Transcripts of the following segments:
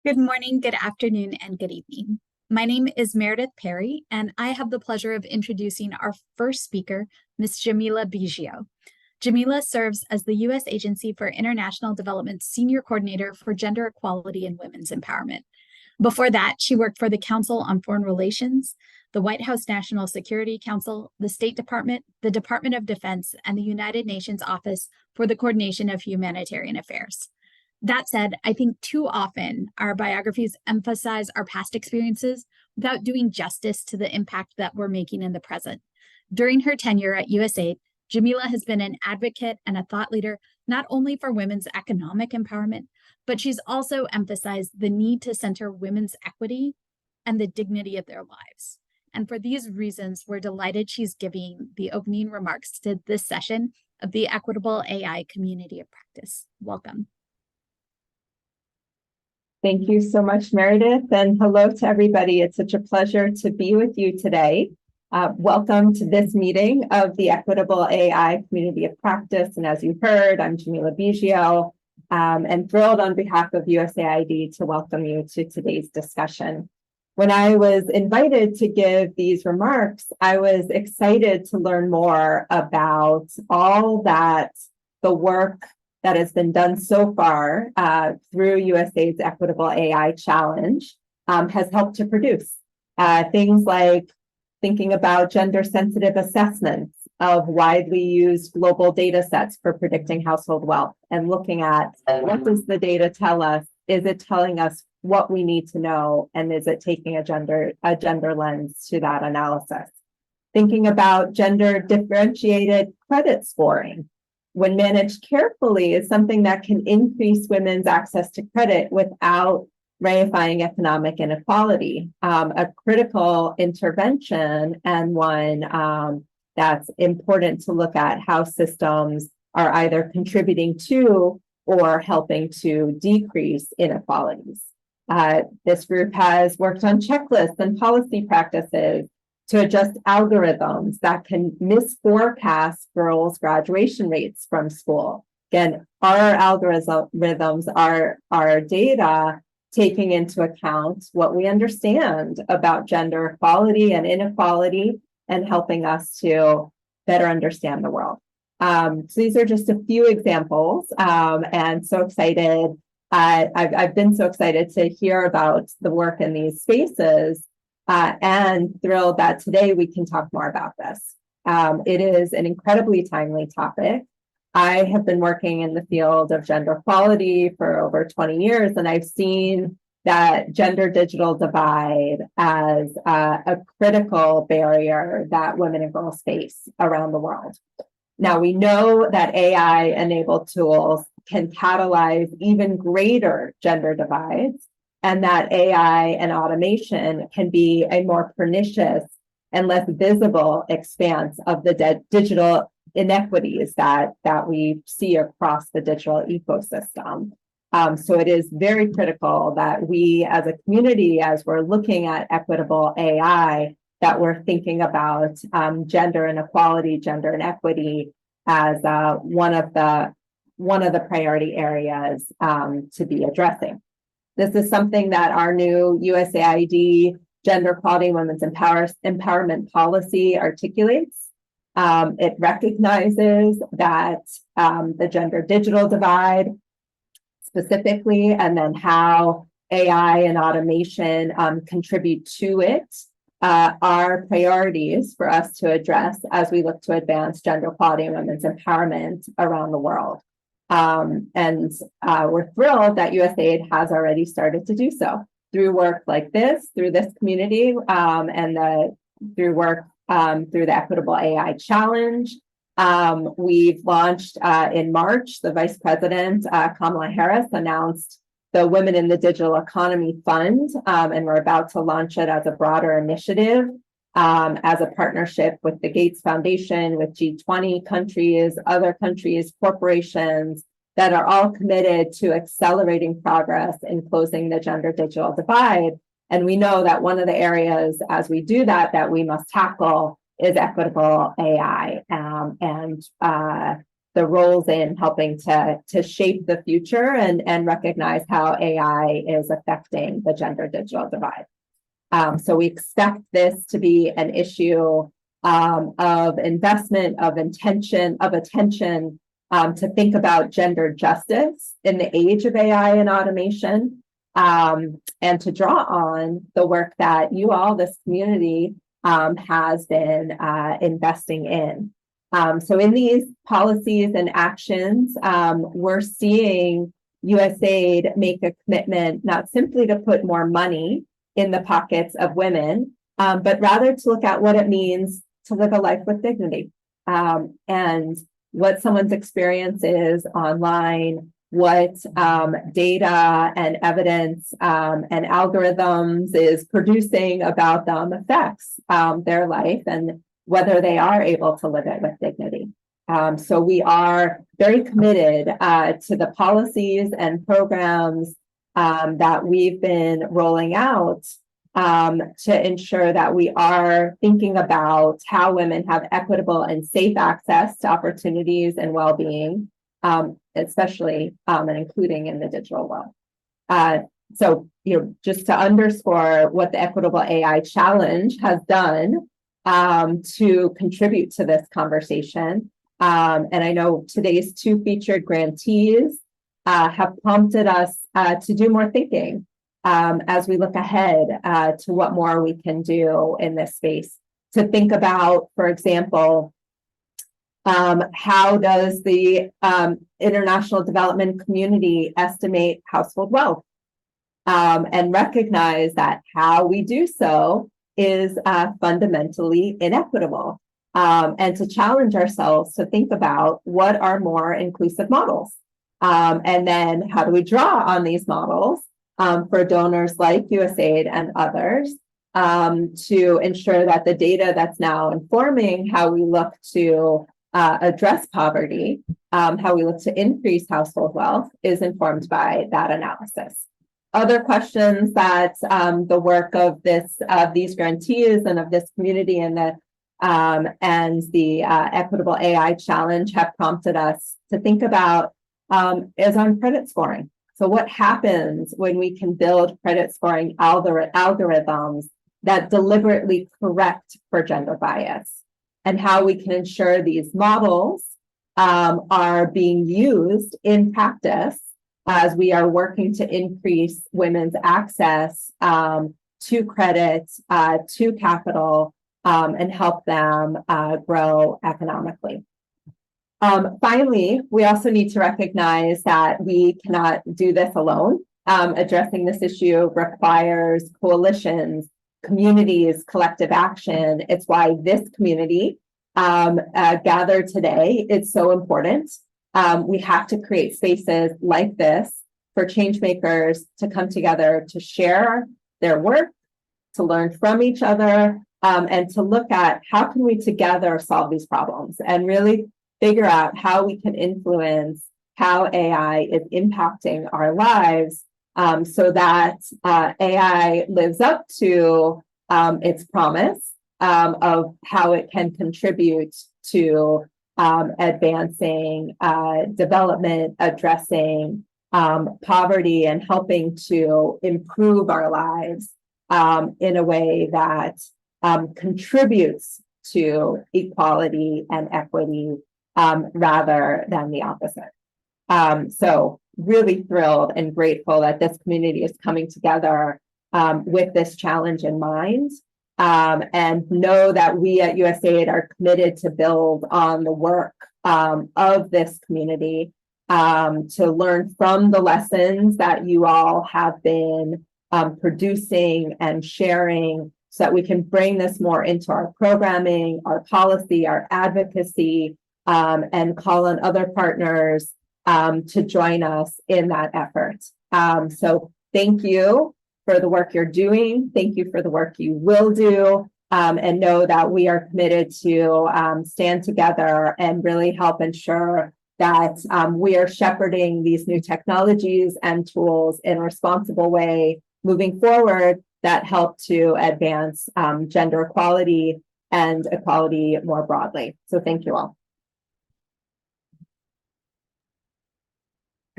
Good morning, good afternoon, and good evening. My name is Meredith Perry, and I have the pleasure of introducing our first speaker, Ms. Jamille Bigio. Jamille serves as the U.S. Agency for International Development's Senior Coordinator for Gender Equality and Women's Empowerment. Before that, she worked for the Council on Foreign Relations, the White House National Security Council, the State Department, the Department of Defense, and the United Nations Office for the Coordination of Humanitarian Affairs. That said, I think too often our biographies emphasize our past experiences without doing justice to the impact that we're making in the present. During her tenure at USAID, Jamille has been an advocate and a thought leader not only for women's economic empowerment, but she's also emphasized the need to center women's equity and the dignity of their lives. And for these reasons, we're delighted she's giving the opening remarks to this session of the Equitable AI Community of Practice. Welcome. Thank you so much, Meredith, and hello to everybody. It's such a pleasure to be with you today. Welcome to this meeting of the Equitable AI Community of Practice. And as you heard, I'm Jamille Bigio, and thrilled on behalf of USAID to welcome you to today's discussion. When I was invited to give these remarks, I was excited to learn more about all that the work that has been done so far through USAID's Equitable AI Challenge has helped to produce. Things like thinking about gender-sensitive assessments of widely used global data sets for predicting household wealth and looking at what does the data tell us? Is it telling us what we need to know? And is it taking a gender lens to that analysis? Thinking about gender-differentiated credit scoring, when managed carefully, is something that can increase women's access to credit without reifying economic inequality. A critical intervention, and one that's important to look at how systems are either contributing to or helping to decrease inequalities. This group has worked on checklists and policy practices to adjust algorithms that can misforecast girls' graduation rates from school. Again, our algorithms are data taking into account what we understand about gender equality and inequality and helping us to better understand the world. So these are just a few examples, and so excited. I've been so excited to hear about the work in these spaces. And thrilled that today we can talk more about this. It is an incredibly timely topic. I have been working in the field of gender equality for over 20 years, and I've seen that gender-digital divide as a critical barrier that women and girls face around the world. Now, we know that AI-enabled tools can catalyze even greater gender divides, and that AI and automation can be a more pernicious and less visible expanse of the digital inequities that we see across the digital ecosystem. So it is very critical that we as a community, as we're looking at equitable AI, that we're thinking about gender inequality, gender inequity as one of the priority areas to be addressing. This is something that our new USAID Gender Equality and Women's Empowerment Policy articulates. It recognizes that the gender digital divide specifically, and then how AI and automation contribute to it, are priorities for us to address as we look to advance gender equality and women's empowerment around the world. And we're thrilled that USAID has already started to do so through work like this, through this community, and through work through the Equitable AI Challenge. We've launched in March, the Vice President, Kamala Harris, announced the Women in the Digital Economy Fund, and we're about to launch it as a broader initiative. As a partnership with the Gates Foundation, with G20 countries, other countries, corporations that are all committed to accelerating progress in closing the gender digital divide. And we know that one of the areas as we do that we must tackle is equitable AI. roles in helping to shape the future and recognize how AI is affecting the gender digital divide. So we expect this to be an issue of investment, of attention, to think about gender justice in the age of AI and automation, and to draw on the work that you all, this community, has been investing in. So in these policies and actions, we're seeing USAID make a commitment not simply to put more money in the pockets of women, but rather to look at what it means to live a life with dignity, and what someone's experience is online, what data and evidence and algorithms is producing about them affects their life and whether they are able to live it with dignity. So we are very committed to the policies and programs that we've been rolling out to ensure that we are thinking about how women have equitable and safe access to opportunities and well-being, especially and including in the digital world. So, just to underscore what the Equitable AI Challenge has done to contribute to this conversation, and I know today's two featured grantees have prompted us to do more thinking as we look ahead to what more we can do in this space. To think about, for example, how does the international development community estimate household wealth, and recognize that how we do so is fundamentally inequitable, and to challenge ourselves to think about what are more inclusive models, and then how do we draw on these models for donors like USAID and others to ensure that the data that's now informing how we look to address poverty, how we look to increase household wealth, is informed by that analysis. Other questions that the work of these grantees and of this community and the Equitable AI Challenge have prompted us to think about is on credit scoring. So what happens when we can build credit scoring algorithms that deliberately correct for gender bias, and how we can ensure these models are being used in practice as we are working to increase women's access to credit, to capital, and help them grow economically. Finally, we also need to recognize that we cannot do this alone. Addressing this issue requires coalitions, communities, collective action. It's why this community gathered today is so important. We have to create spaces like this for change makers to come together to share their work, to learn from each other, and to look at how can we together solve these problems and really figure out how we can influence how AI is impacting our lives, so that AI lives up to its promise of how it can contribute to advancing development, addressing poverty, and helping to improve our lives in a way that contributes to equality and equity rather than the opposite. So really thrilled and grateful that this community is coming together with this challenge in mind, and know that we at USAID are committed to build on the work of this community, to learn from the lessons that you all have been producing and sharing, so that we can bring this more into our programming, our policy, our advocacy, and call on other partners to join us in that effort. So thank you for the work you're doing. Thank you for the work you will do, and know that we are committed to stand together and really help ensure that we are shepherding these new technologies and tools in a responsible way moving forward that help to advance gender equality and equality more broadly. So thank you all.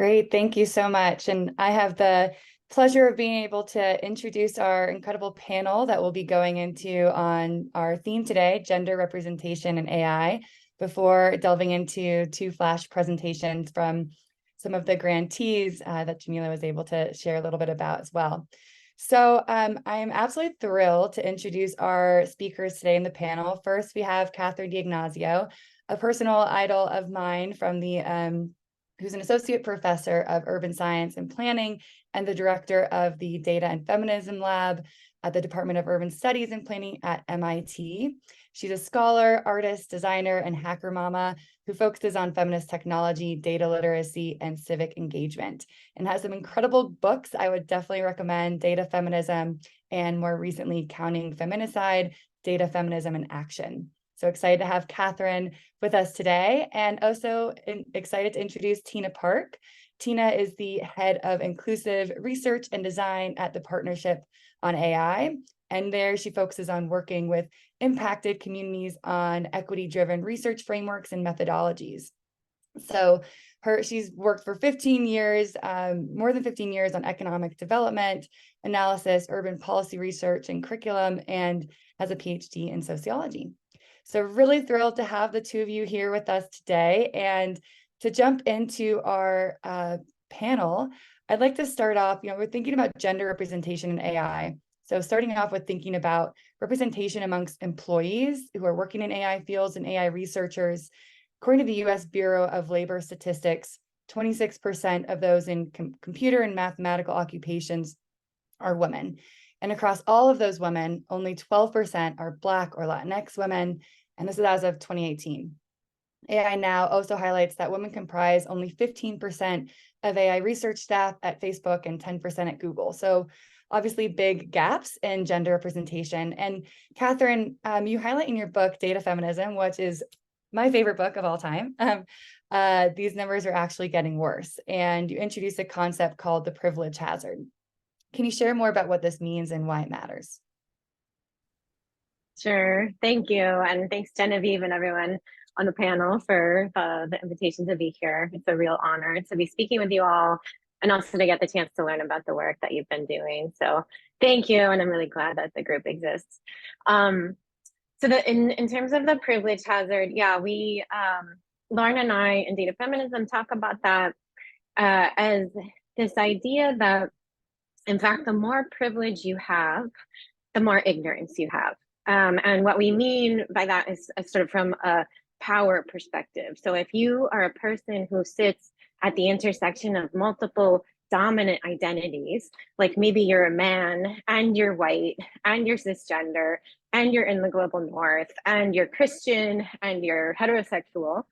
Great, thank you so much. And I have the pleasure of being able to introduce our incredible panel that we'll be going into on our theme today, gender representation and AI, before delving into two flash presentations from some of the grantees that Jamille was able to share a little bit about as well. So I am absolutely thrilled to introduce our speakers today in the panel. First, we have Catherine D'Ignazio, a personal idol of mine from the who's an associate professor of urban science and planning and the director of the Data and Feminism Lab at the Department of Urban Studies and Planning at MIT. She's a scholar, artist, designer, and hacker mama who focuses on feminist technology, data literacy, and civic engagement, and has some incredible books I would definitely recommend: Data Feminism, and more recently, Counting Feminicide, Data Feminism in Action. So excited to have Catherine with us today, and also excited to introduce Tina Park. Tina is the head of inclusive research and design at the Partnership on AI. And there she focuses on working with impacted communities on equity-driven research frameworks and methodologies. So she's worked for 15 years, more than 15 years on economic development, analysis, urban policy research, and curriculum, and has a PhD in sociology. So really thrilled to have the two of you here with us today. And to jump into our panel, I'd like to start off, we're thinking about gender representation in AI. So starting off with thinking about representation amongst employees who are working in AI fields and AI researchers. According to the US Bureau of Labor Statistics, 26% of those in computer and mathematical occupations are women. And across all of those women, only 12% are Black or Latinx women, and this is as of 2018. AI Now also highlights that women comprise only 15% of AI research staff at Facebook and 10% at Google. So obviously big gaps in gender representation. And Catherine, you highlight in your book, Data Feminism, which is my favorite book of all time, these numbers are actually getting worse. And you introduce a concept called the privilege hazard. Can you share more about what this means and why it matters? Sure. Thank you. And thanks, Genevieve, and everyone on the panel for the invitation to be here. It's a real honor to be speaking with you all and also to get the chance to learn about the work that you've been doing. So thank you. And I'm really glad that the group exists. In terms of the privilege hazard, yeah, we, Lauren and I in Data Feminism talk about that as this idea that, in fact, the more privilege you have, the more ignorance you have. And what we mean by that is sort of from a power perspective. So if you are a person who sits at the intersection of multiple dominant identities, like maybe you're a man and you're white and you're cisgender and you're in the global north and you're Christian and you're heterosexual,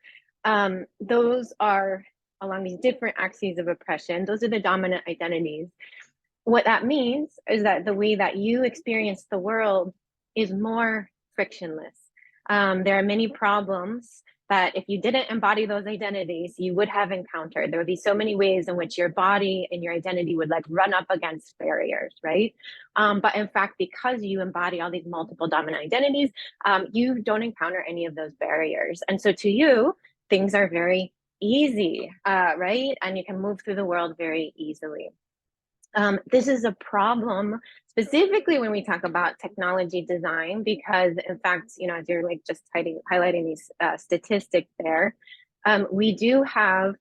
those are along these different axes of oppression. Those are the dominant identities. What that means is that the way that you experience the world is more frictionless. There are many problems that if you didn't embody those identities, you would have encountered. There would be so many ways in which your body and your identity would like run up against barriers, right? But in fact, because you embody all these multiple dominant identities, you don't encounter any of those barriers. And so to you, things are very easy, right? And you can move through the world very easily. This is a problem specifically when we talk about technology design, because in fact, as you're like just highlighting these statistics there, we do have,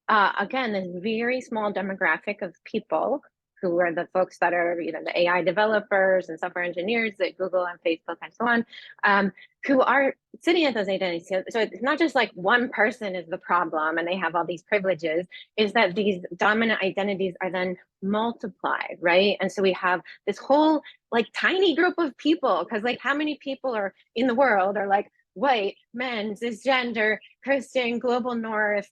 again, this very small demographic of people who are the folks that are, the AI developers and software engineers at Google and Facebook and so on, who are sitting at those identities. So it's not just like one person is the problem and they have all these privileges, is that these dominant identities are then multiplied, right? And so we have this whole like tiny group of people, because like how many people are in the world are like white, men, cisgender, Christian, global north,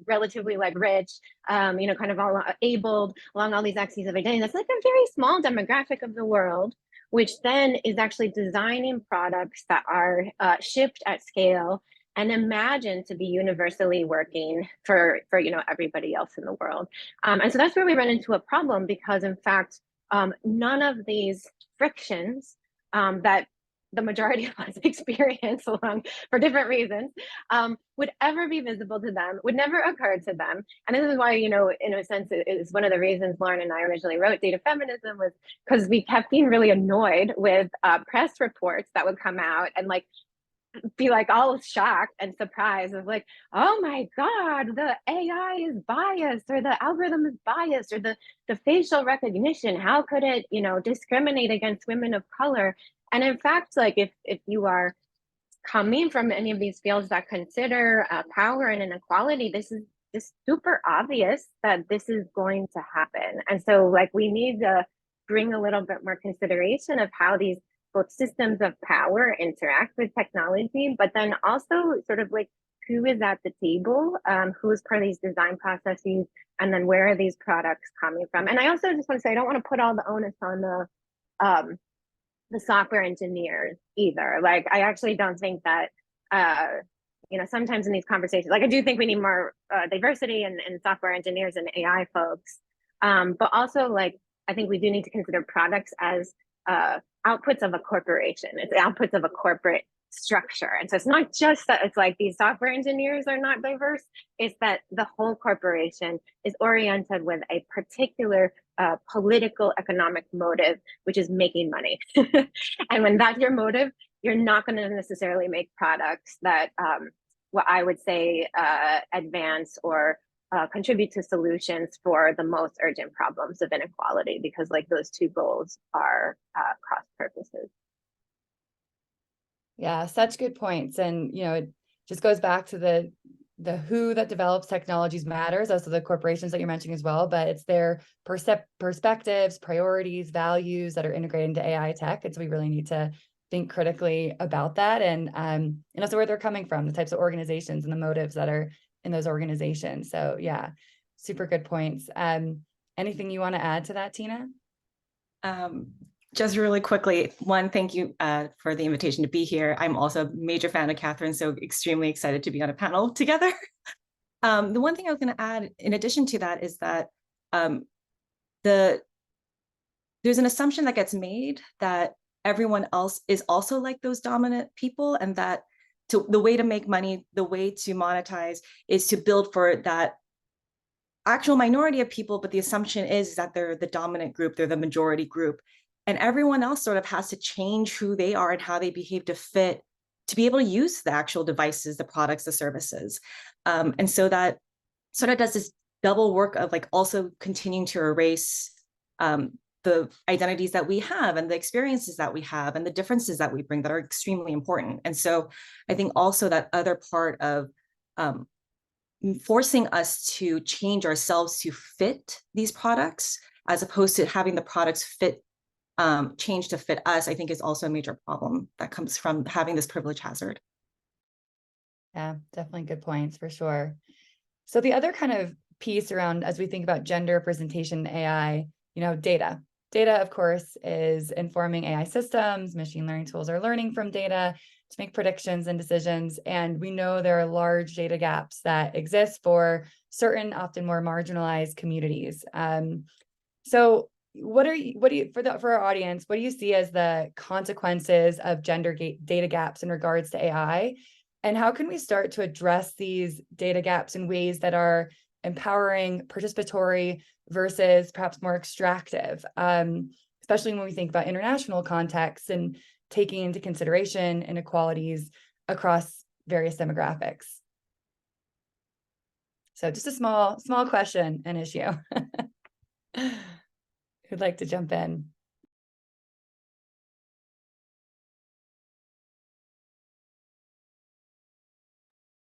relatively like rich, kind of all abled along all these axes of identity. That's like a very small demographic of the world, which then is actually designing products that are shipped at scale and imagined to be universally working for everybody else in the world. And so that's where we run into a problem, because in fact, none of these frictions that the majority of us experience along for different reasons, would ever be visible to them, would never occur to them. And this is why, you know, in a sense, it is one of the reasons Lauren and I originally wrote Data Feminism, was because we kept being really annoyed with press reports that would come out and like be like all shocked and surprised of like, oh my God, the AI is biased, or the algorithm is biased, or the facial recognition, how could it, you know, discriminate against women of color? And in fact, like if you are coming from any of these fields that consider power and inequality, this is just super obvious that this is going to happen. And so like we need to bring a little bit more consideration of how these both systems of power interact with technology, but then also sort of like who is at the table, who's part of these design processes, and then where are these products coming from. And I also just want to say, I don't want to put all the onus on the software engineers either. Like, I actually don't think that, you know, sometimes in these conversations, like I do think we need more diversity in software engineers and AI folks, but also like, I think we do need to consider products as outputs of a corporation. It's outputs of a corporate structure. And so it's not just that it's like these software engineers are not diverse, it's that the whole corporation is oriented with a particular political economic motive, which is making money. And when that's your motive, you're not going to necessarily make products that what I would say advance or contribute to solutions for the most urgent problems of inequality, because like those two goals are cross purposes. Yeah, such good points. And, you know, it just goes back to the who that develops technologies matters, also the corporations that you're mentioning as well, but it's their perspectives, priorities, values that are integrated into AI tech. And so we really need to think critically about that, and also where they're coming from, the types of organizations and the motives that are in those organizations. So yeah, super good points. Anything you want to add to that, Tina? Just really quickly, one, thank you for the invitation to be here. I'm also a major fan of Catherine, so extremely excited to be on a panel together. The one thing I was going to add in addition to that is that there's an assumption that gets made that everyone else is also like those dominant people, and that the way to make money, the way to monetize is to build for that actual minority of people, but the assumption is that they're the dominant group, they're the majority group. And everyone else sort of has to change who they are and how they behave to fit, to be able to use the actual devices, the products, the services. And so that sort of does this double work of like also continuing to erase the identities that we have and the experiences that we have and the differences that we bring that are extremely important. And so I think also that other part of forcing us to change ourselves to fit these products, as opposed to having the products fit change to fit us, I think is also a major problem that comes from having this privilege hazard. Yeah, definitely good points for sure. So the other kind of piece around, as we think about gender representation in AI, you know, data. Data, of course, is informing AI systems. Machine learning tools are learning from data to make predictions and decisions. And we know there are large data gaps that exist for certain, often more marginalized communities. So what do you for our audience, what do you see as the consequences of gender data gaps in regards to AI? And how can we start to address these data gaps in ways that are empowering, participatory, versus perhaps more extractive, especially when we think about international contexts and taking into consideration inequalities across various demographics? So just a small question and issue. Who'd like to jump in?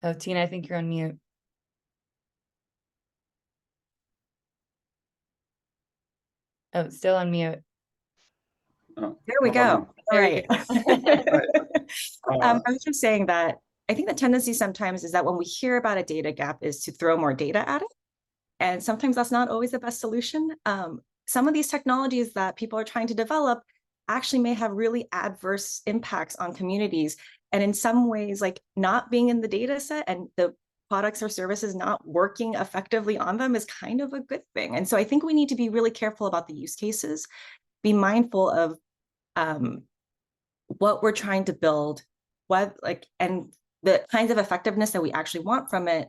Oh, Tina, I think you're on mute. Oh, still on mute. Oh, there we go. All right. I was just saying that I think the tendency sometimes is that when we hear about a data gap is to throw more data at it. And sometimes that's not always the best solution. Some of these technologies that people are trying to develop actually may have really adverse impacts on communities. And in some ways, like not being in the data set and the products or services not working effectively on them is kind of a good thing. And so I think we need to be really careful about the use cases, be mindful of what we're trying to build, and the kinds of effectiveness that we actually want from it,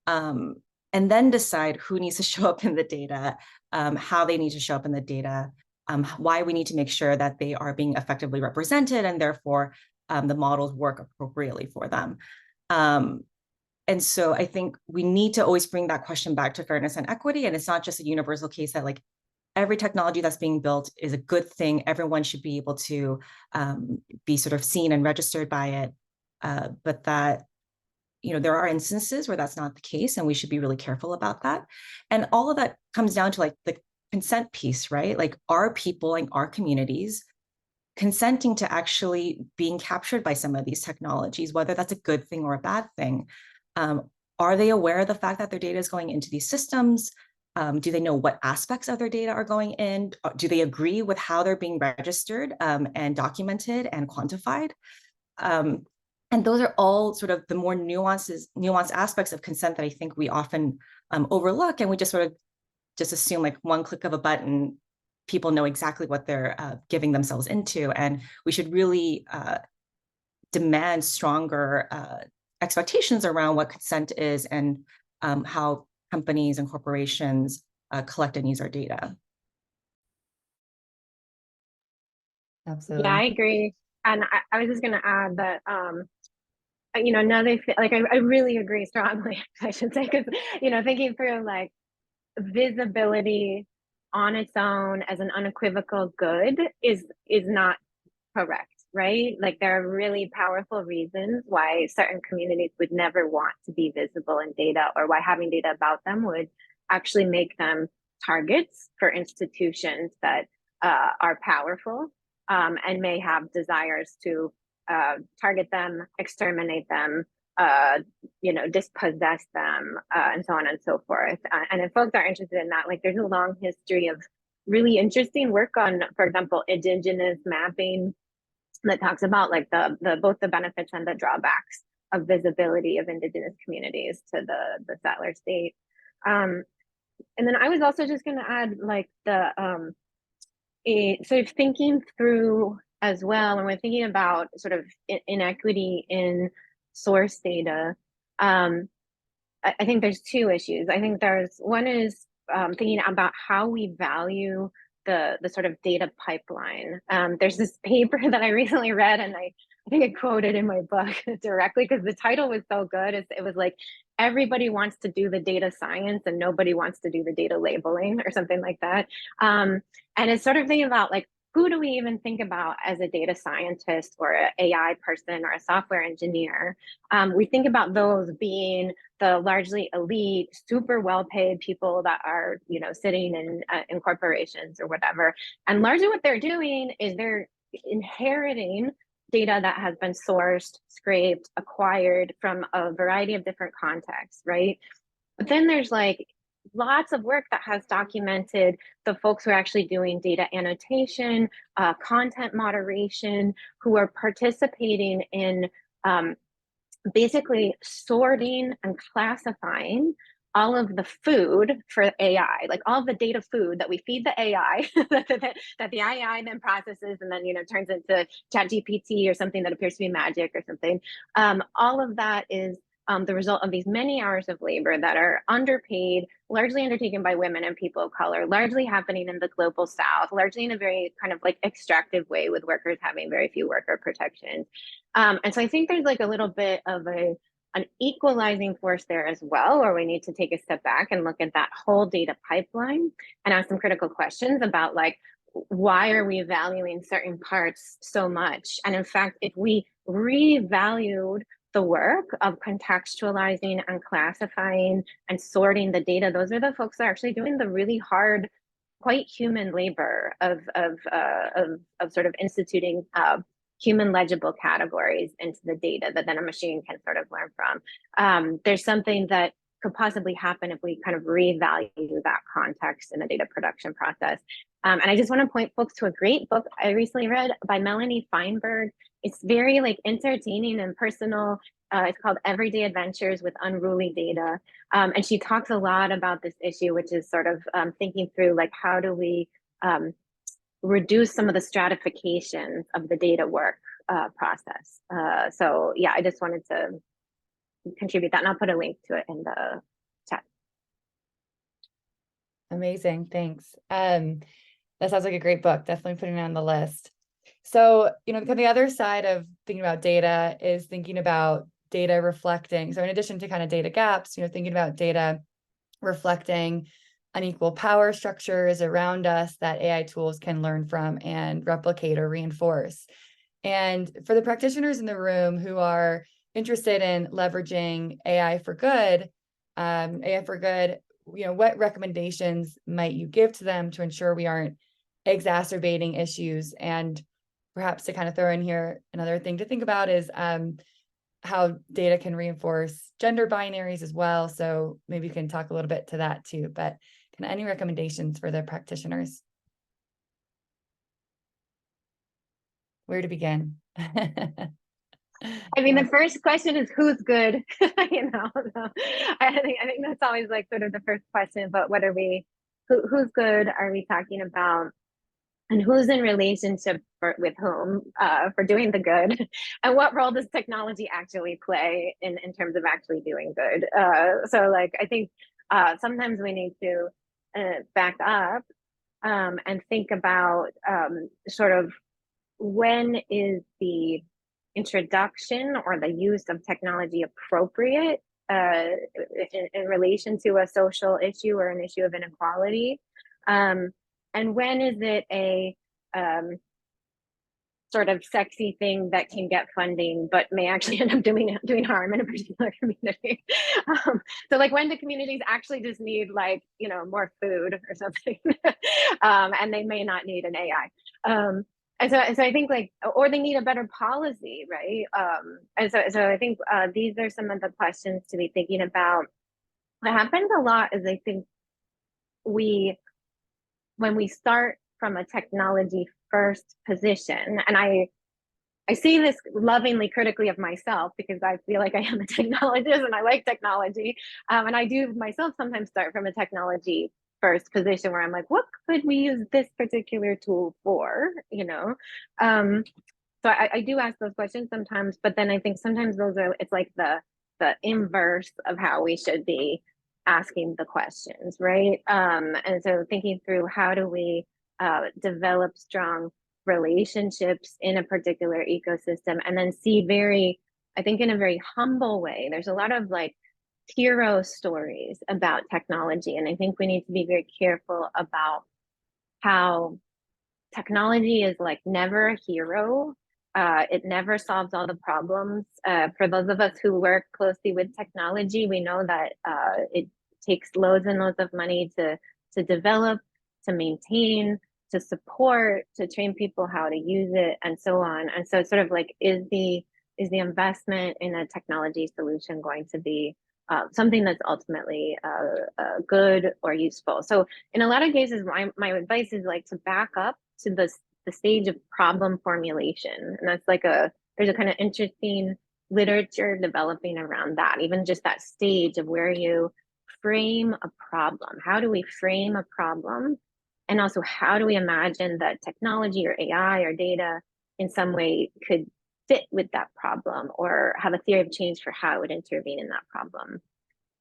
and then decide who needs to show up in the data, how they need to show up in the data, why we need to make sure that they are being effectively represented, and therefore the models work appropriately for them. And so I think we need to always bring that question back to fairness and equity. And it's not just a universal case that like every technology that's being built is a good thing. Everyone should be able to be sort of seen and registered by it. But that, there are instances where that's not the case, and we should be really careful about that. And all of that comes down to like the consent piece, right? Like, are people and our communities consenting to actually being captured by some of these technologies, whether that's a good thing or a bad thing? Are they aware of the fact that their data is going into these systems? Do they know what aspects of their data are going in? Do they agree with how they're being registered and documented and quantified? And those are all sort of the more nuanced aspects of consent that I think we often overlook, and we just sort of assume like one click of a button, people know exactly what they're giving themselves into. And we should really demand stronger expectations around what consent is and how companies and corporations collect and use our data. Absolutely. Yeah, I agree. And I was just going to add that, another thing, like, I really agree strongly, I should say, because, thinking through like visibility on its own as an unequivocal good is not correct, right? Like, there are really powerful reasons why certain communities would never want to be visible in data, or why having data about them would actually make them targets for institutions that are powerful and may have desires to target them, exterminate them, dispossess them, and so on and so forth. And if folks are interested in that, like, there's a long history of really interesting work on, for example, indigenous mapping that talks about like the both the benefits and the drawbacks of visibility of indigenous communities to the settler state. And then I was also just going to add like the sort of thinking through as well when we're thinking about sort of inequity in source data. I think there's two issues. I think there's one is thinking about how we value the sort of data pipeline. There's this paper that I recently read, and I think I quoted in my book directly because the title was so good. It was like, everybody wants to do the data science and nobody wants to do the data labeling, or something like that. And it's sort of thinking about like, who do we even think about as a data scientist or an AI person or a software engineer? We think about those being the largely elite, super well-paid people that are, sitting in corporations or whatever. And largely what they're doing is they're inheriting data that has been sourced, scraped, acquired from a variety of different contexts, right? But then there's like lots of work that has documented the folks who are actually doing data annotation, content moderation, who are participating in basically sorting and classifying all of the food for AI, like all of the data food that we feed the AI that the AI then processes and then, turns into ChatGPT or something that appears to be magic or something. All of that is the result of these many hours of labor that are underpaid, largely undertaken by women and people of color, largely happening in the global South, largely in a very kind of like extractive way, with workers having very few worker protections. And so I think there's like a little bit of an equalizing force there as well, or we need to take a step back and look at that whole data pipeline and ask some critical questions about like, why are we valuing certain parts so much? And in fact, if we revalued the work of contextualizing and classifying and sorting the data, those are the folks that are actually doing the really hard, quite human labor of sort of instituting human legible categories into the data that then a machine can sort of learn from. There's something that could possibly happen if we kind of revalue that context in the data production process. And I just want to point folks to a great book I recently read by Melanie Feinberg. It's very like entertaining and personal. It's called Everyday Adventures with Unruly Data. And she talks a lot about this issue, which is sort of thinking through like, how do we reduce some of the stratifications of the data work process. So yeah, I just wanted to contribute that, and I'll put a link to it in the chat. Amazing, thanks. That sounds like a great book. Definitely putting it on the list. So, the other side of thinking about data is thinking about data reflecting. So in addition to kind of data gaps, thinking about data reflecting unequal power structures around us that AI tools can learn from and replicate or reinforce. And for the practitioners in the room who are interested in leveraging AI for good, what recommendations might you give to them to ensure we aren't exacerbating issues? And perhaps to kind of throw in here, another thing to think about is how data can reinforce gender binaries as well. So maybe you can talk a little bit to that too, but any recommendations for the practitioners? Where to begin? I mean, the first question is who's good, so I think that's always like sort of the first question. But what are we? Who's good? Are we talking about? And who's in relationship with whom for doing the good, and what role does technology actually play in terms of actually doing good? So like, I think sometimes we need to back up and think about sort of when is the introduction or the use of technology appropriate in relation to a social issue or an issue of inequality. And when is it a sort of sexy thing that can get funding, but may actually end up doing harm in a particular community? So like, when do communities actually just need more food or something, and they may not need an AI? And so I think or they need a better policy, right? And so I think these are some of the questions to be thinking about. What happens a lot is I think when we start from a technology first position, and I say this lovingly, critically of myself, because I feel like I am a technologist and I like technology. And I do myself sometimes start from a technology first position where I'm like, what could we use this particular tool for? So I do ask those questions sometimes, but then I think sometimes it's like the inverse of how we should be asking the questions, right? And so thinking through, how do we develop strong relationships in a particular ecosystem, and then see I think in a very humble way. There's a lot of hero stories about technology, and I think we need to be very careful about how technology is never a hero. It never solves all the problems. For those of us who work closely with technology, we know that it takes loads and loads of money to develop, to maintain, to support, to train people how to use it, and so on. And so sort of is the investment in a technology solution going to be something that's ultimately good or useful? So in a lot of cases, my advice is to back up to the stage of problem formulation. And that's there's a kind of interesting literature developing around that, even just that stage of where you frame a problem. How do we frame a problem? And also, how do we imagine that technology or AI or data in some way could fit with that problem, or have a theory of change for how it would intervene in that problem?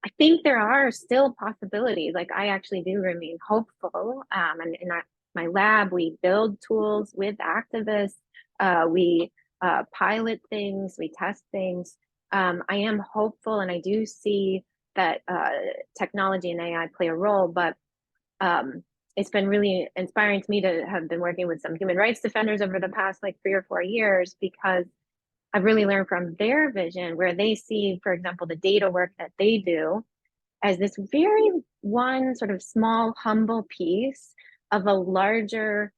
I think there are still possibilities. I actually do remain hopeful. And in my lab, we build tools with activists. We pilot things, we test things. I am hopeful, and I do see that technology and AI play a role, but it's been really inspiring to me to have been working with some human rights defenders over the past 3 or 4 years, because I've really learned from their vision, where they see, for example, the data work that they do as this very one sort of small, humble piece of a larger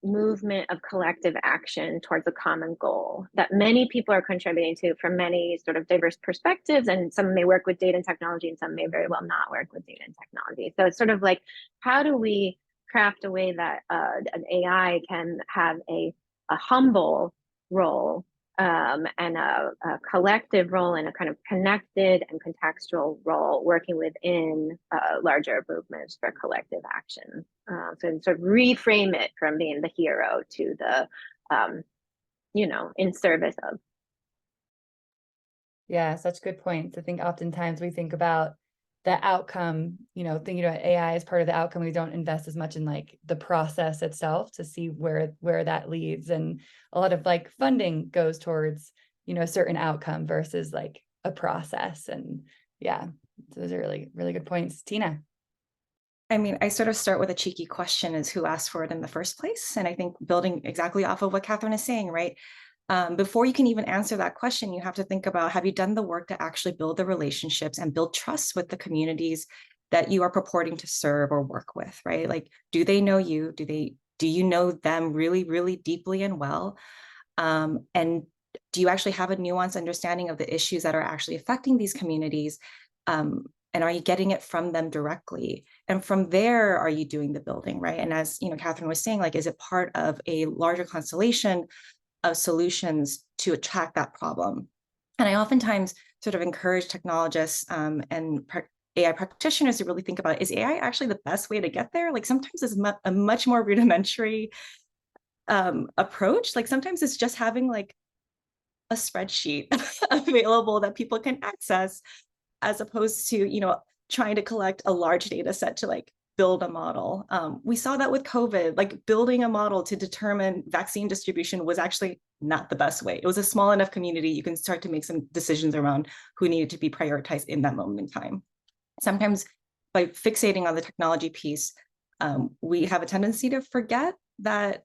movement of collective action towards a common goal that many people are contributing to from many sort of diverse perspectives. And some may work with data and technology, and some may very well not work with data and technology. So it's sort of how do we craft a way that an AI can have a humble role and a collective role, and a kind of connected and contextual role working within larger movements for collective action. So sort of reframe it from being the hero to in service of. Yeah, such good points. I think oftentimes we think about the outcome, thinking about AI as part of the outcome. We don't invest as much in like the process itself to see where that leads. And a lot of like funding goes towards, a certain outcome versus like a process. And yeah, those are really, really good points. Tina. I mean, I sort of start with a cheeky question, is who asked for it in the first place? And I think building exactly off of what Catherine is saying, right? Before you can even answer that question, you have to think about, have you done the work to actually build the relationships and build trust with the communities that you are purporting to serve or work with, right? Like, do they know you? Do you know them really, really deeply and well? And do you actually have a nuanced understanding of the issues that are actually affecting these communities? And are you getting it from them directly? And from there, are you doing the building, right? And as Catherine was saying, like, is it part of a larger constellation of solutions to attack that problem? And I oftentimes sort of encourage technologists and AI practitioners to really think about, is AI actually the best way to get there? Like sometimes it's a much more rudimentary approach. Like sometimes it's just having like a spreadsheet available that people can access, as opposed to, trying to collect a large data set to like build a model. We saw that with COVID, like building a model to determine vaccine distribution was actually not the best way. It was a small enough community, you can start to make some decisions around who needed to be prioritized in that moment in time. Sometimes by fixating on the technology piece, we have a tendency to forget that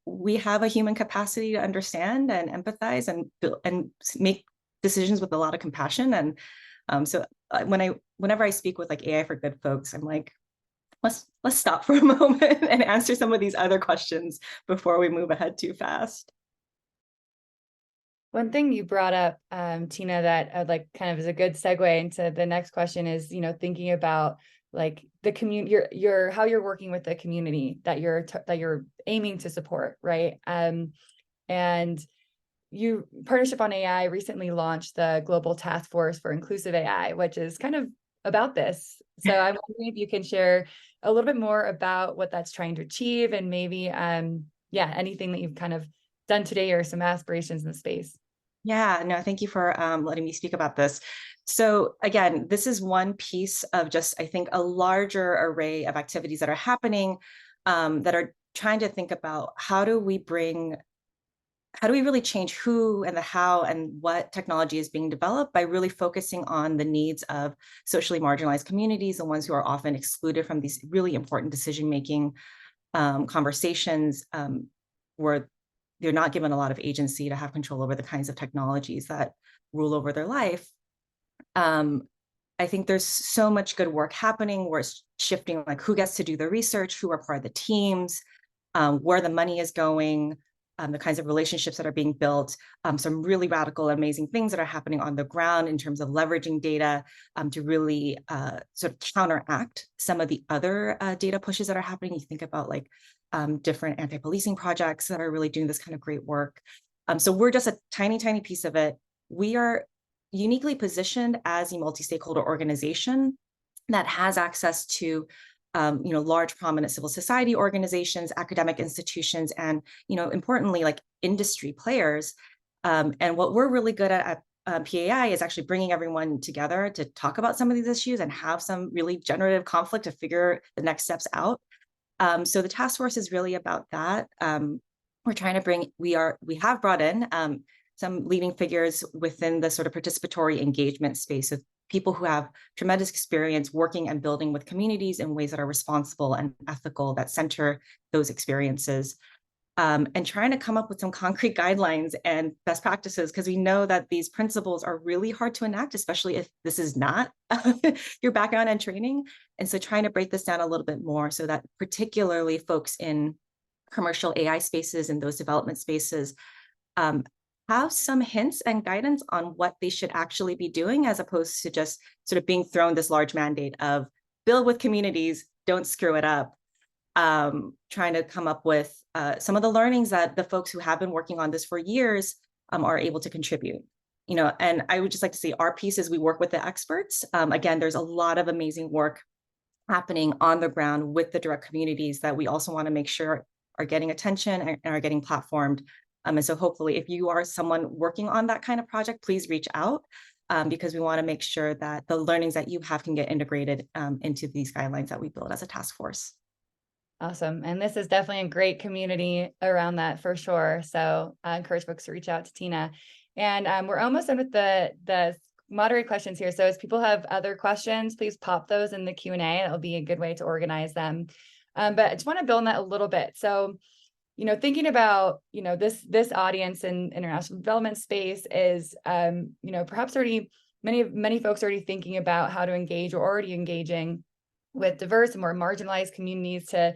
we have a human capacity to understand and empathize and make decisions with a lot of compassion. And so whenever I speak with like AI for Good folks, I'm like, let's stop for a moment and answer some of these other questions before we move ahead too fast. One thing you brought up, Tina, that I'd like kind of is a good segue into the next question is, thinking about like the community, how you're working with the community that you're aiming to support, right? And Partnership on AI recently launched the Global Task Force for Inclusive AI, which is kind of about this. So I'm wondering if you can share a little bit more about what that's trying to achieve, and maybe, anything that you've kind of done today or some aspirations in the space. Yeah, no, thank you for letting me speak about this. So again, this is one piece of just, I think, a larger array of activities that are happening that are trying to think about how do we really change who and the how and what technology is being developed by really focusing on the needs of socially marginalized communities, the ones who are often excluded from these really important decision-making conversations where they're not given a lot of agency to have control over the kinds of technologies that rule over their life. I think there's so much good work happening where it's shifting, like who gets to do the research, who are part of the teams, where the money is going, the kinds of relationships that are being built, some really radical, amazing things that are happening on the ground in terms of leveraging data to really sort of counteract some of the other data pushes that are happening. You think about like different anti-policing projects that are really doing this kind of great work. So we're just a tiny, tiny piece of it. We are uniquely positioned as a multi-stakeholder organization that has access to large prominent civil society organizations, academic institutions, and importantly, like industry players. And what we're really good at PAI is actually bringing everyone together to talk about some of these issues and have some really generative conflict to figure the next steps out. So the task force is really about that. We're trying to bring, we have brought in some leading figures within the sort of participatory engagement space of people who have tremendous experience working and building with communities in ways that are responsible and ethical, that center those experiences, and trying to come up with some concrete guidelines and best practices, because we know that these principles are really hard to enact, especially if this is not your background and training. And so trying to break this down a little bit more so that particularly folks in commercial AI spaces and those development spaces have some hints and guidance on what they should actually be doing, as opposed to just sort of being thrown this large mandate of build with communities, don't screw it up. Trying to come up with some of the learnings that the folks who have been working on this for years are able to contribute. And I would just like to say our piece is we work with the experts. Again, there's a lot of amazing work happening on the ground with the direct communities that we also want to make sure are getting attention and are getting platformed And so hopefully if you are someone working on that kind of project, please reach out because we want to make sure that the learnings that you have can get integrated into these guidelines that we build as a task force. Awesome. And this is definitely a great community around that for sure. So I encourage folks to reach out to Tina. And we're almost done with the moderate questions here. So as people have other questions, please pop those in the Q&A. That'll be a good way to organize them. But I just want to build on that a little bit. So, thinking about, this audience in international development space is, perhaps already many folks already thinking about how to engage or already engaging with diverse and more marginalized communities to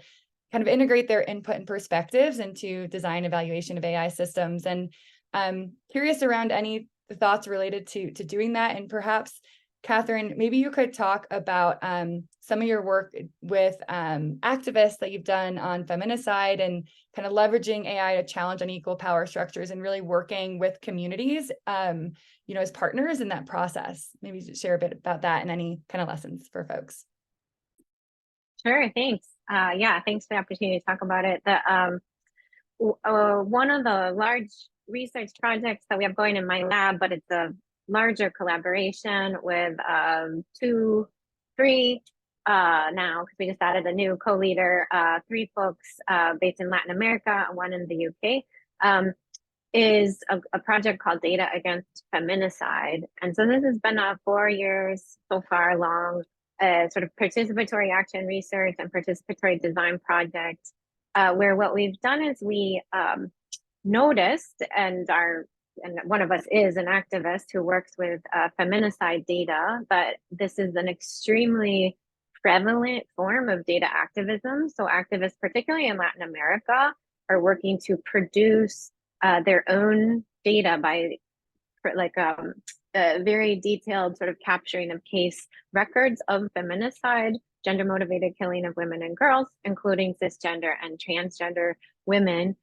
kind of integrate their input and perspectives into design evaluation of AI systems. And I'm curious around any thoughts related to doing that. And perhaps, Catherine, maybe you could talk about some of your work with activists that you've done on feminicide and kind of leveraging AI to challenge unequal power structures and really working with communities, as partners in that process. Maybe share a bit about that and any kind of lessons for folks. Sure, thanks. Thanks for the opportunity to talk about it. One of the large research projects that we have going in my lab, but it's a larger collaboration with three now, because we just added a new co-leader, 3 folks based in Latin America and 1 in the UK, is a project called Data Against Feminicide. And so this has been a 4 years so far long sort of participatory action research and participatory design project, where what we've done is we noticed, and one of us is an activist who works with feminicide data, but this is an extremely prevalent form of data activism. So activists, particularly in Latin America, are working to produce their own data by very detailed sort of capturing of case records of feminicide, gender motivated killing of women and girls, including cisgender and transgender women.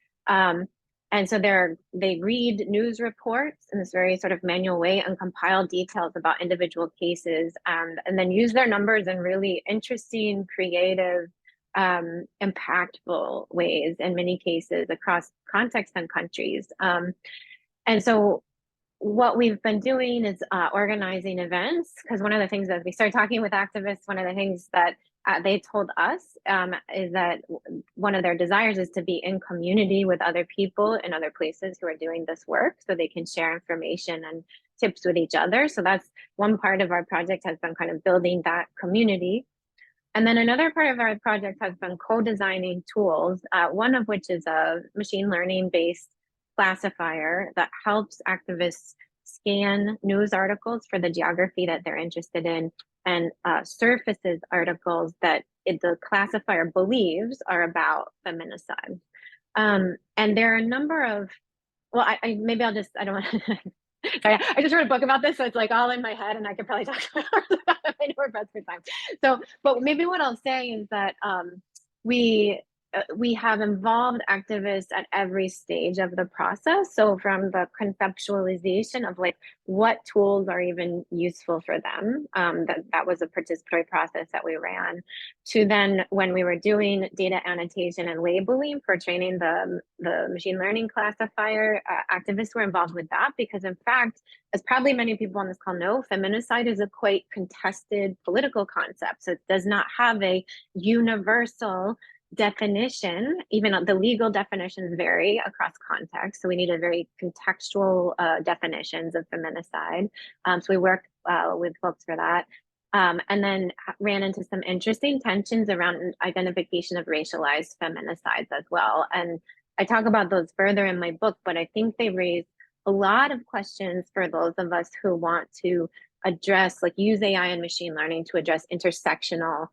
And so they read news reports in this very sort of manual way and compile details about individual cases, and then use their numbers in really interesting, creative, impactful ways in many cases across contexts and countries. And so what we've been doing is organizing events, because one of the things that we started talking with activists, one of the things that they told us is that one of their desires is to be in community with other people in other places who are doing this work, so they can share information and tips with each other. So that's one part of our project, has been kind of building that community. And then another part of our project has been co-designing tools, one of which is a machine learning based classifier that helps activists scan news articles for the geography that they're interested in, and surfaces articles that the classifier believes are about feminicide. And there are a number of, well, I don't want to, sorry, I just wrote a book about this, so it's like all in my head and I could probably talk about it if I know we're pressed for time. So, but maybe what I'll say is that we have involved activists at every stage of the process. So from the conceptualization of like what tools are even useful for them, that was a participatory process that we ran, to then when we were doing data annotation and labeling for training the machine learning classifier, activists were involved with that, because in fact, as probably many people on this call know, feminicide is a quite contested political concept. So it does not have a universal definition. Even the legal definitions vary across contexts, so we need a very contextual definitions of feminicide. So we worked with folks for that, and then ran into some interesting tensions around identification of racialized feminicides as well. And I talk about those further in my book, but I think they raise a lot of questions for those of us who want to address, like use AI and machine learning to address intersectional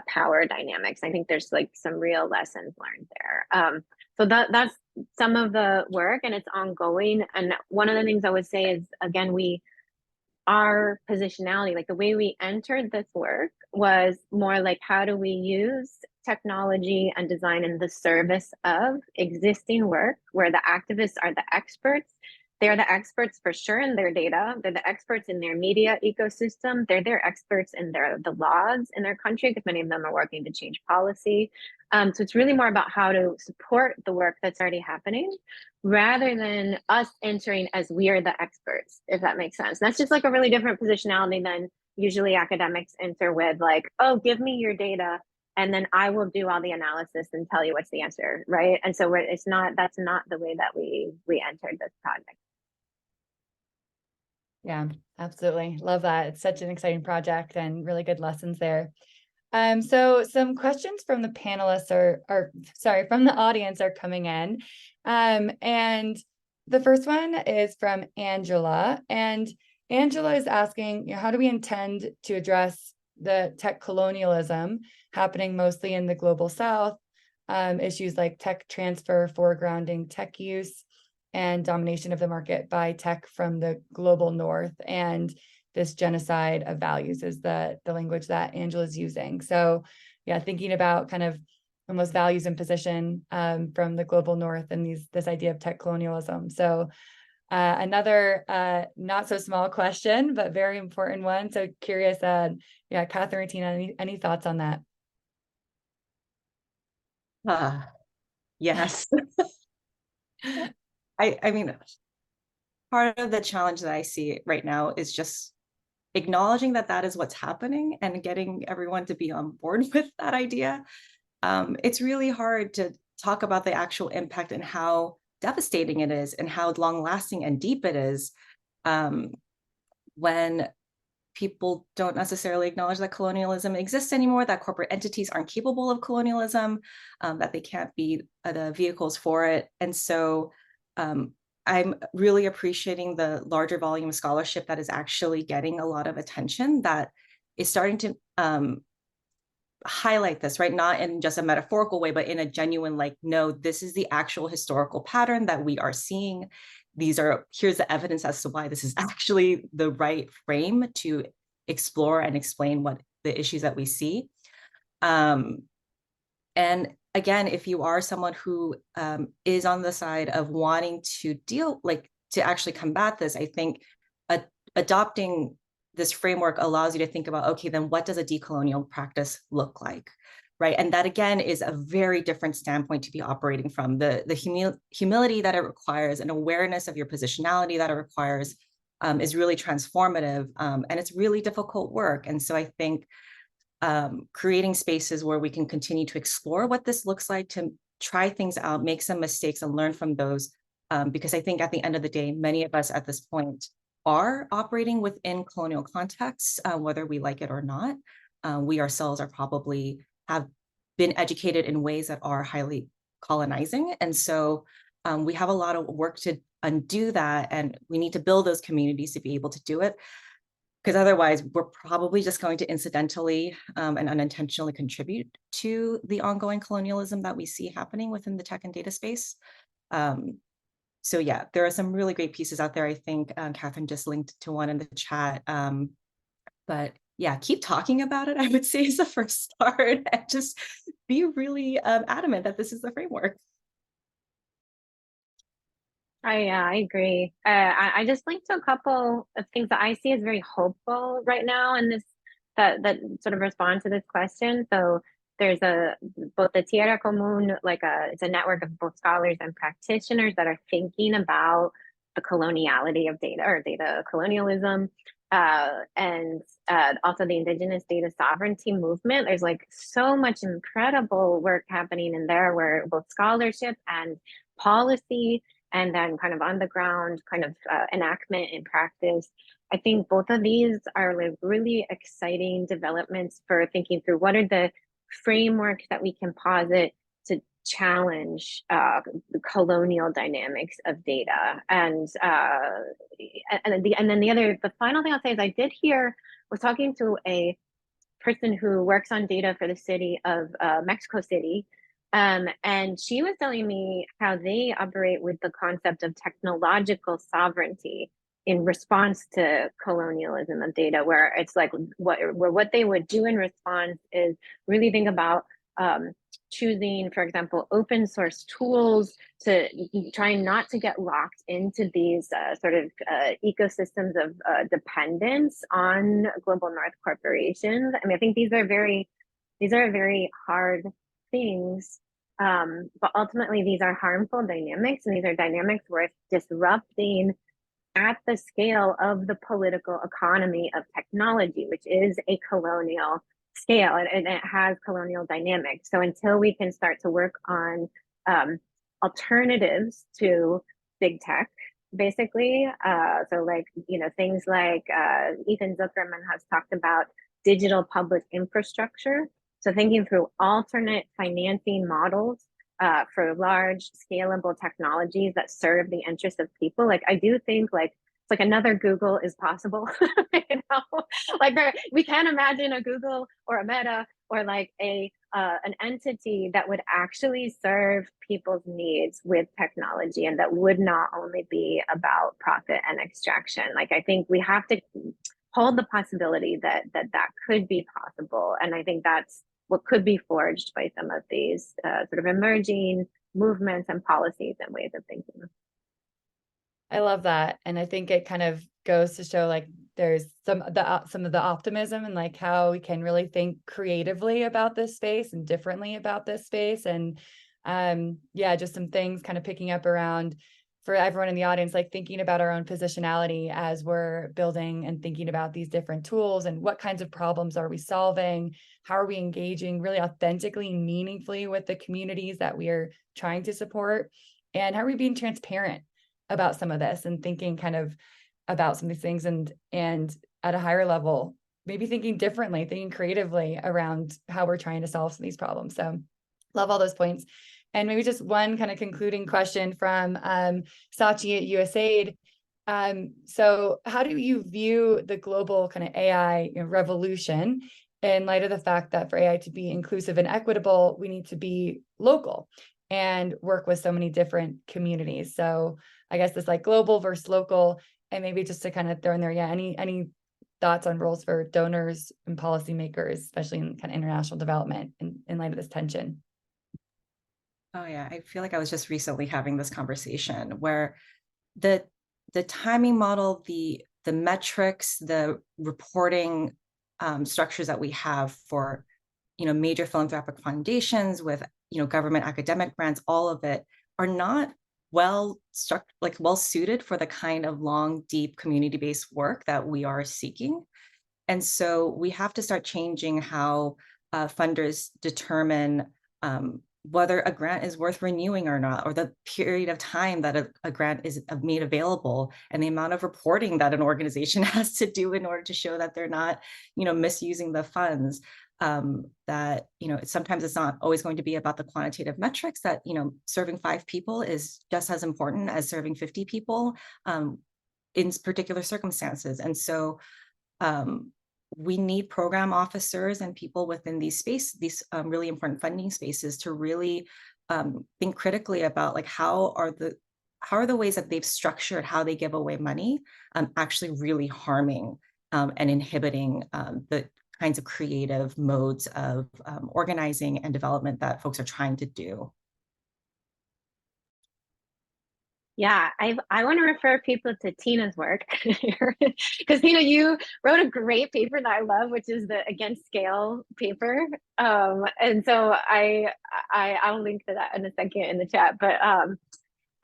power dynamics. I think there's like some real lessons learned there. So that's some of the work, and it's ongoing. And one of the things I would say is, again, our positionality, like the way we entered this work was more like, how do we use technology and design in the service of existing work where the activists are the experts, they're the experts for sure in their data. They're the experts in their media ecosystem. They're their experts in the laws in their country, because many of them are working to change policy. So it's really more about how to support the work that's already happening, rather than us entering as we are the experts, if that makes sense. And that's just like a really different positionality than usually academics enter with, like, oh, give me your data, and then I will do all the analysis and tell you what's the answer, right? And so that's not the way that we entered this project. Yeah, absolutely. Love that. It's such an exciting project and really good lessons there. So some questions from the panelists from the audience are coming in. And the first one is from Angela. And Angela is asking, how do we intend to address the tech colonialism happening mostly in the global South? Issues like tech transfer, foregrounding tech use, and domination of the market by tech from the global North, and this genocide of values is the language that Angela's using. So yeah, thinking about kind of almost values imposition from the global North and this idea of tech colonialism. So another not so small question, but very important one. So curious, yeah, Catherine or Tina, any thoughts on that? Yes. I mean, part of the challenge that I see right now is just acknowledging that that is what's happening and getting everyone to be on board with that idea. It's really hard to talk about the actual impact and how devastating it is and how long lasting and deep it is when people don't necessarily acknowledge that colonialism exists anymore, that corporate entities aren't capable of colonialism, that they can't be the vehicles for it. And so I'm really appreciating the larger volume of scholarship that is actually getting a lot of attention, that is starting to highlight this, right? Not in just a metaphorical way, but in a genuine, like, no, this is the actual historical pattern that we are seeing. Here's the evidence as to why this is actually the right frame to explore and explain what the issues that we see. And again, if you are someone who is on the side of wanting to to actually combat this, I think adopting this framework allows you to think about, okay, then what does a decolonial practice look like, right? And that, again, is a very different standpoint to be operating from. The humility that it requires and awareness of your positionality that it requires is really transformative, and it's really difficult work. And so I think creating spaces where we can continue to explore what this looks like, to try things out, make some mistakes and learn from those, because I think at the end of the day, many of us at this point are operating within colonial contexts, whether we like it or not. We ourselves have been educated in ways that are highly colonizing. And so we have a lot of work to undo that, and we need to build those communities to be able to do it, because otherwise we're probably just going to incidentally and unintentionally contribute to the ongoing colonialism that we see happening within the tech and data space. So yeah, there are some really great pieces out there. I think Catherine just linked to one in the chat. But yeah, keep talking about it, I would say, is the first start, and just be really adamant that this is the framework. I agree. I just linked to a couple of things that I see as very hopeful right now in this, that sort of respond to this question. So there's both the Tierra Común, it's a network of both scholars and practitioners that are thinking about the coloniality of data, or data colonialism, and also the indigenous data sovereignty movement. There's so much incredible work happening in there, where both scholarship and policy, and then kind of on the ground enactment and practice. I think both of these are really exciting developments for thinking through what are the frameworks that we can posit to challenge the colonial dynamics of data. And then the final thing I'll say is I was talking to a person who works on data for the city of Mexico City. And she was telling me how they operate with the concept of technological sovereignty in response to colonialism of data, where it's what they would do in response is really think about choosing, for example, open source tools, to trying not to get locked into these sort of ecosystems of dependence on global North corporations. I mean, I think these are very hard things, but ultimately these are harmful dynamics, and these are dynamics worth disrupting at the scale of the political economy of technology, which is a colonial scale, and it has colonial dynamics. So until we can start to work on alternatives to big tech, basically, so like, you know, things like Ethan Zuckerman has talked about digital public infrastructure. So thinking through alternate financing models for large scalable technologies that serve the interests of people. Like, I do think like it's like another Google is possible. You know, like we can imagine a Google or a Meta or like a an entity that would actually serve people's needs with technology, and that would not only be about profit and extraction. Like, I think we have to hold the possibility that could be possible, and I think that's what could be forged by some of these sort of emerging movements and policies and ways of thinking. I love that. And I think it kind of goes to show like there's some of the optimism and like how we can really think creatively about this space and differently about this space. And yeah, just some things kind of picking up around for everyone in the audience, like thinking about our own positionality as we're building and thinking about these different tools and what kinds of problems are we solving? How are we engaging really authentically, meaningfully with the communities that we are trying to support? And how are we being transparent about some of this and thinking kind of about some of these things and at a higher level, maybe thinking differently, thinking creatively around how we're trying to solve some of these problems. So love all those points. And maybe just one kind of concluding question from Sachi at USAID. So how do you view the global kind of AI revolution in light of the fact that for AI to be inclusive and equitable, we need to be local and work with so many different communities? So I guess this like global versus local, and maybe just to kind of throw in there, yeah, any thoughts on roles for donors and policymakers, especially in kind of international development in light of this tension? Oh yeah, I feel like I was just recently having this conversation where the timing model, the metrics, the reporting structures that we have for, you know, major philanthropic foundations with, you know, government academic grants, all of it are not well suited for the kind of long, deep community-based work that we are seeking. And so we have to start changing how funders determine whether a grant is worth renewing or not, or the period of time that a grant is made available, and the amount of reporting that an organization has to do in order to show that they're not, you know, misusing the funds. That, you know, sometimes it's not always going to be about the quantitative metrics, that, you know, serving 5 people is just as important as serving 50 people in particular circumstances. And so we need program officers and people within these really important funding spaces to really think critically about like how are the ways that they've structured how they give away money actually really harming and inhibiting the kinds of creative modes of organizing and development that folks are trying to do. Yeah, I want to refer people to Tina's work because Tina, you wrote a great paper that I love, which is the Against Scale paper. And so I'll link to that in a second in the chat. But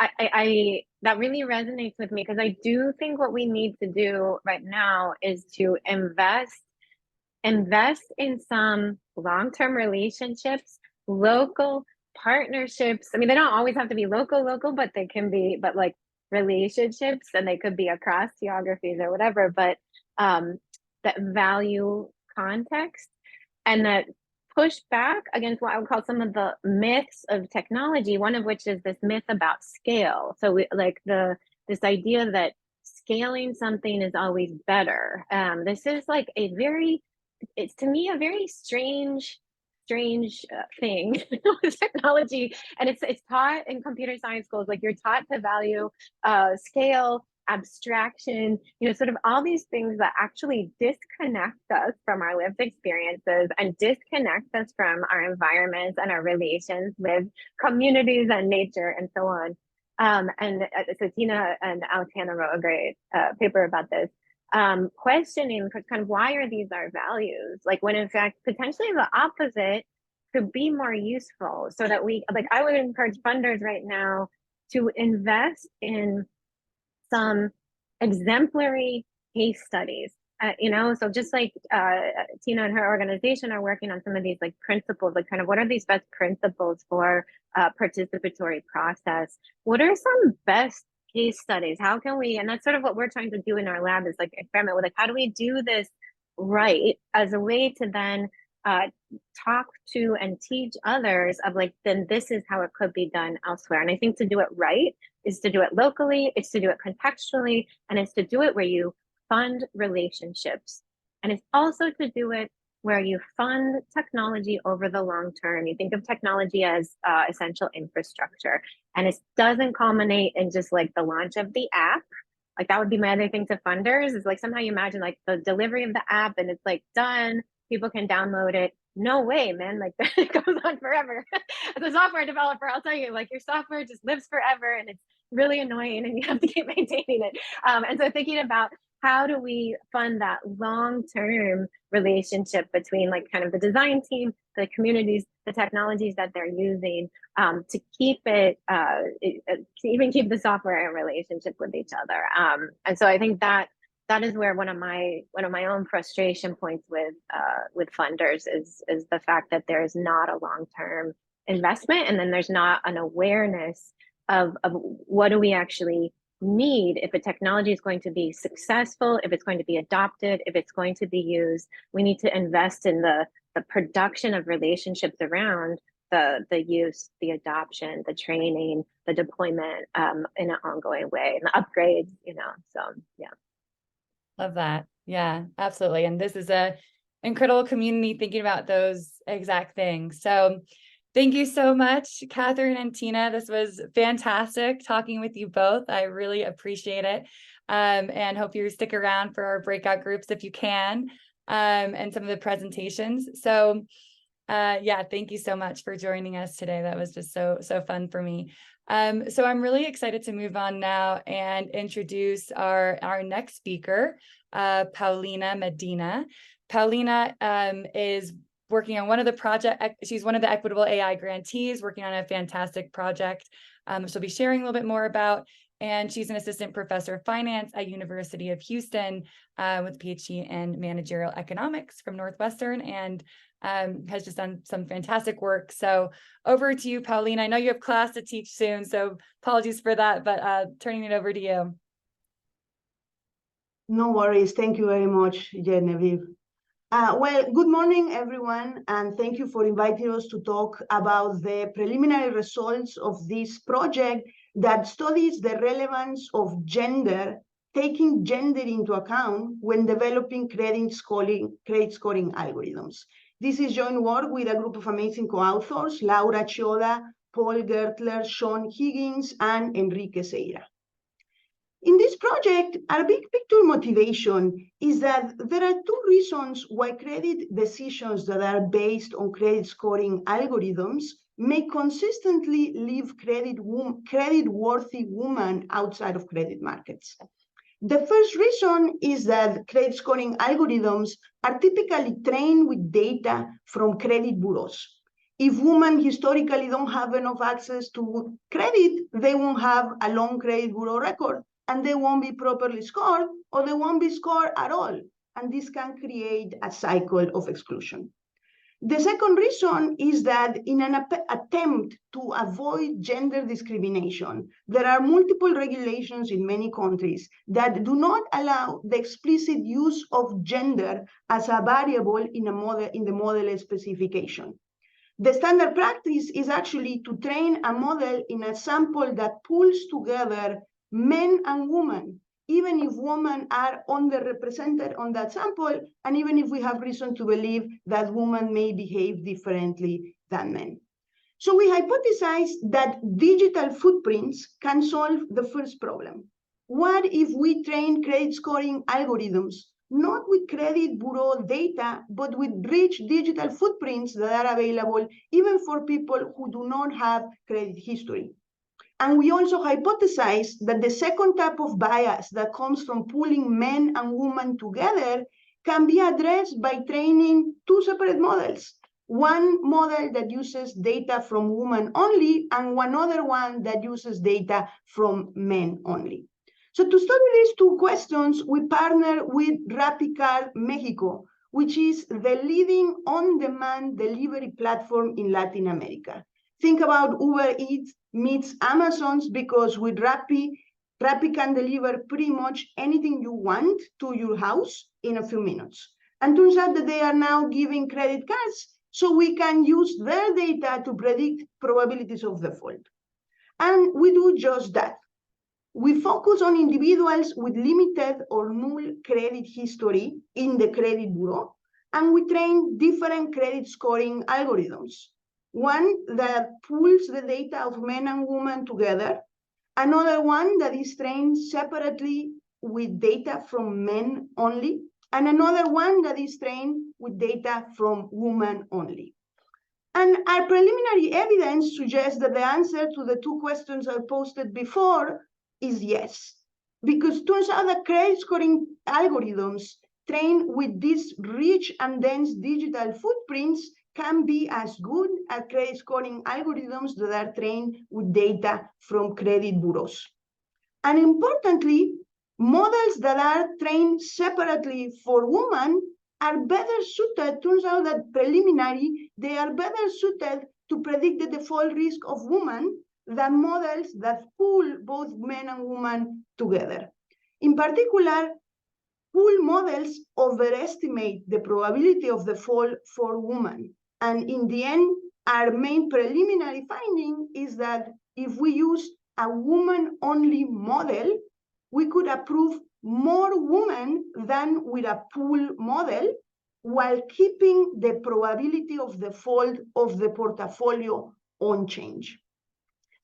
I that really resonates with me, because I do think what we need to do right now is to invest in some long-term relationships, local partnerships. I mean, they don't always have to be local, but they can be, but like relationships, and they could be across geographies or whatever, but that value context and that push back against what I would call some of the myths of technology, one of which is this myth about scale. So we like this idea that scaling something is always better. This is like it's to me a very strange thing with technology, and it's taught in computer science schools. Like, you're taught to value scale abstraction, sort of all these things that actually disconnect us from our lived experiences and disconnect us from our environments and our relations with communities and nature and so on. So Tina and Alexandra wrote a great paper about this, questioning kind of why are these our values? Like when in fact, potentially the opposite could be more useful, so that I would encourage funders right now to invest in some exemplary case studies, so just like Tina and her organization are working on some of these like principles, like kind of what are these best principles for participatory process? What are some best case studies? How can we, and that's sort of what we're trying to do in our lab, is like experiment with like, how do we do this right as a way to then talk to and teach others of like, then this is how it could be done elsewhere. And I think to do it right is to do it locally, it's to do it contextually, and it's to do it where you fund relationships. And it's also to do it where you fund technology over the long term. You think of technology as essential infrastructure, and it doesn't culminate in just like the launch of the app. Like that would be my other thing to funders, is like somehow you imagine like the delivery of the app and it's like done, people can download it. No way, man, like it goes on forever. As a software developer, I'll tell you, like your software just lives forever and it's really annoying and you have to keep maintaining it. And so thinking about how do we fund that long-term relationship between like kind of the design team, the communities, the technologies that they're using, to keep it, to even keep the software in relationship with each other. And so I think that is where one of my own frustration points with funders is the fact that there is not a long-term investment, and then there's not an awareness of what do we actually need if a technology is going to be successful, if it's going to be adopted, if it's going to be used. We need to invest in the production of relationships around the use, the adoption, the training, the deployment in an ongoing way, and the upgrades, so yeah. Love that. Yeah, absolutely. And this is a incredible community thinking about those exact things. So thank you so much, Catherine and Tina. This was fantastic talking with you both. I really appreciate it. And hope you stick around for our breakout groups if you can, and some of the presentations. So yeah, thank you so much for joining us today. That was just so fun for me. So I'm really excited to move on now and introduce our next speaker, Paulina Medina. Paulina is working on one of the project. She's one of the Equitable AI grantees working on a fantastic project. She'll be sharing a little bit more about, and she's an assistant professor of finance at University of Houston with a PhD in managerial economics from Northwestern, and has just done some fantastic work. So over to you, Paulina. I know you have class to teach soon, so apologies for that, but turning it over to you. No worries. Thank you very much, Genevieve. Well, good morning, everyone, and thank you for inviting us to talk about the preliminary results of this project that studies the relevance of gender, taking gender into account when developing credit scoring algorithms. This is joint work with a group of amazing co-authors, Laura Chioda, Paul Gertler, Sean Higgins, and Enrique Seira. In this project, our big picture motivation is that there are two reasons why credit decisions that are based on credit scoring algorithms may consistently leave credit-worthy women outside of credit markets. The first reason is that credit scoring algorithms are typically trained with data from credit bureaus. If women historically don't have enough access to credit, they won't have a long credit bureau record, and they won't be properly scored, or they won't be scored at all. And this can create a cycle of exclusion. The second reason is that in an attempt to avoid gender discrimination, there are multiple regulations in many countries that do not allow the explicit use of gender as a variable in the model specification. The standard practice is actually to train a model in a sample that pulls together men and women, even if women are underrepresented on that sample, and even if we have reason to believe that women may behave differently than men. So we hypothesized that digital footprints can solve the first problem. What if we train credit scoring algorithms, not with credit bureau data, but with rich digital footprints that are available even for people who do not have credit history? And we also hypothesize that the second type of bias that comes from pooling men and women together can be addressed by training two separate models. One model that uses data from women only, and one other one that uses data from men only. So to study these two questions, we partner with RappiCard Mexico, which is the leading on-demand delivery platform in Latin America. Think about Uber Eats meets Amazon's, because with Rappi can deliver pretty much anything you want to your house in a few minutes. And turns out that they are now giving credit cards, so we can use their data to predict probabilities of default. And we do just that. We focus on individuals with limited or null credit history in the credit bureau, and we train different credit scoring algorithms. One that pools the data of men and women together, another one that is trained separately with data from men only, and another one that is trained with data from women only. And our preliminary evidence suggests that the answer to the two questions I posted before is yes, because it turns out that credit scoring algorithms trained with these rich and dense digital footprints can be as good as credit scoring algorithms that are trained with data from credit bureaus. And importantly, models that are trained separately for women are better suited. Turns out that preliminary, they are better suited to predict the default risk of women than models that pool both men and women together. In particular, pool models overestimate the probability of default for women. And in the end, our main preliminary finding is that if we use a woman-only model, we could approve more women than with a pool model, while keeping the probability of default of the portfolio unchanged.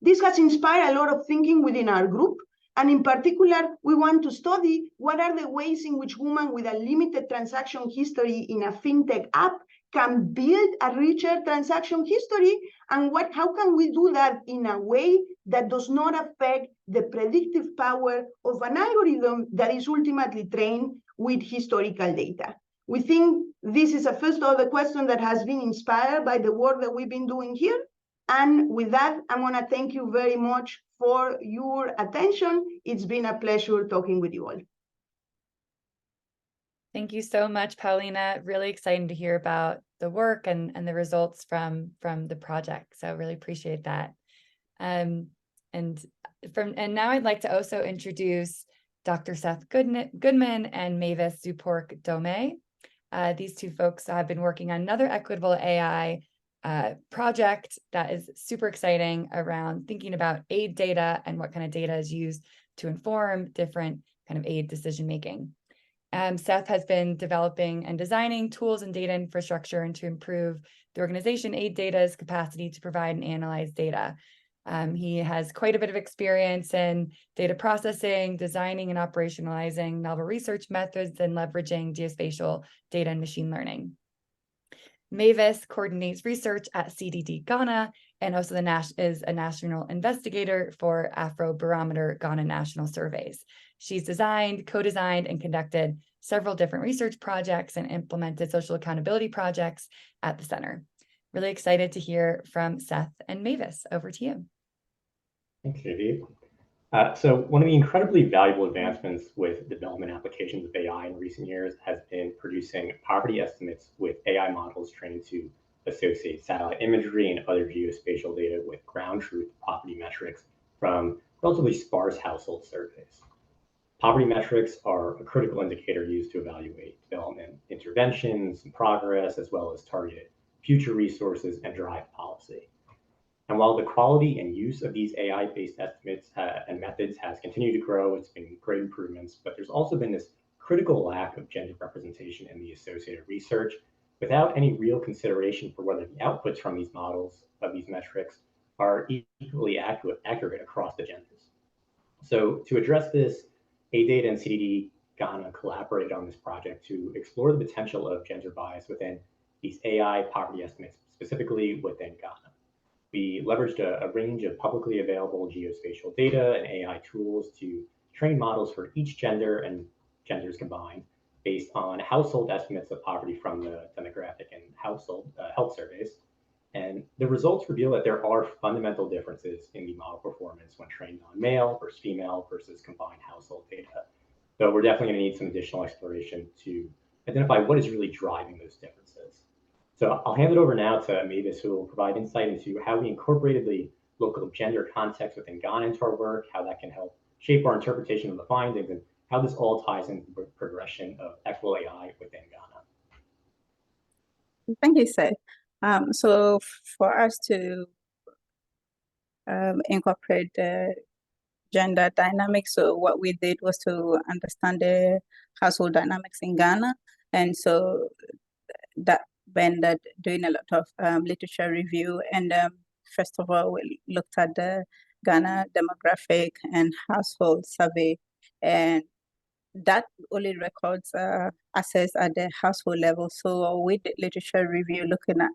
This has inspired a lot of thinking within our group, and in particular, we want to study what are the ways in which women with a limited transaction history in a fintech app can build a richer transaction history, and how can we do that in a way that does not affect the predictive power of an algorithm that is ultimately trained with historical data. We think this is a first order question that has been inspired by the work that we've been doing here. And with that, I want to thank you very much for your attention. It's been a pleasure talking with you all. Thank you so much, Paulina. Really exciting to hear about the work and the results from the project. So really appreciate that. And now I'd like to also introduce Dr. Seth Goodman and Mavis Zupork-Dome. These two folks have been working on another Equitable AI project that is super exciting around thinking about aid data and what kind of data is used to inform different kind of aid decision making. Seth has been developing and designing tools and data infrastructure and to improve the organization aid data's capacity to provide and analyze data. He has quite a bit of experience in data processing, designing and operationalizing novel research methods, and leveraging geospatial data and machine learning. Mavis coordinates research at CDD Ghana and also is a national investigator for Afrobarometer Ghana National Surveys. She's designed, co-designed, and conducted several different research projects and implemented social accountability projects at the center. Really excited to hear from Seth and Mavis. Over to you. Thanks, Genevieve. So one of the incredibly valuable advancements with development applications of AI in recent years has been producing poverty estimates with AI models trained to associate satellite imagery and other geospatial data with ground truth poverty metrics from relatively sparse household surveys. Poverty metrics are a critical indicator used to evaluate development interventions and progress, as well as target future resources and drive policy. And while the quality and use of these AI-based estimates and methods has continued to grow, it's been great improvements, but there's also been this critical lack of gender representation in the associated research without any real consideration for whether the outputs from these models of these metrics are equally accurate across the genders. So to address this, AData and CDD Ghana collaborated on this project to explore the potential of gender bias within these AI poverty estimates, specifically within Ghana. We leveraged a range of publicly available geospatial data and AI tools to train models for each gender and genders combined based on household estimates of poverty from the demographic and household health surveys. And the results reveal that there are fundamental differences in the model performance when trained on male versus female versus combined household data. So we're definitely going to need some additional exploration to identify what is really driving those differences. So I'll hand it over now to Mavis, who will provide insight into how we incorporated the local gender context within Ghana into our work, how that can help shape our interpretation of the findings, and how this all ties into the progression of equitable AI within Ghana. Thank you, Seth. So for us to incorporate the gender dynamics, so what we did was to understand the household dynamics in Ghana. And so that meant that doing a lot of literature review. And first of all, we looked at the Ghana demographic and household survey. And that only records assets at the household level. So with literature review, looking at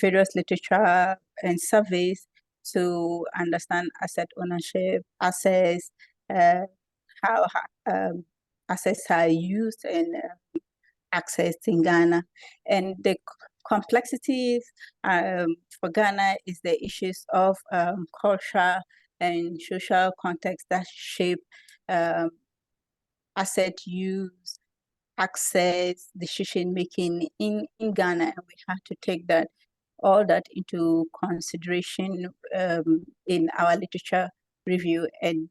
various literature and surveys to understand asset ownership, assets, how assets are used and accessed in Ghana. And the complexities for Ghana is the issues of culture and social context that shape asset use, access, decision-making in Ghana. And we have to take all that into consideration in our literature review. And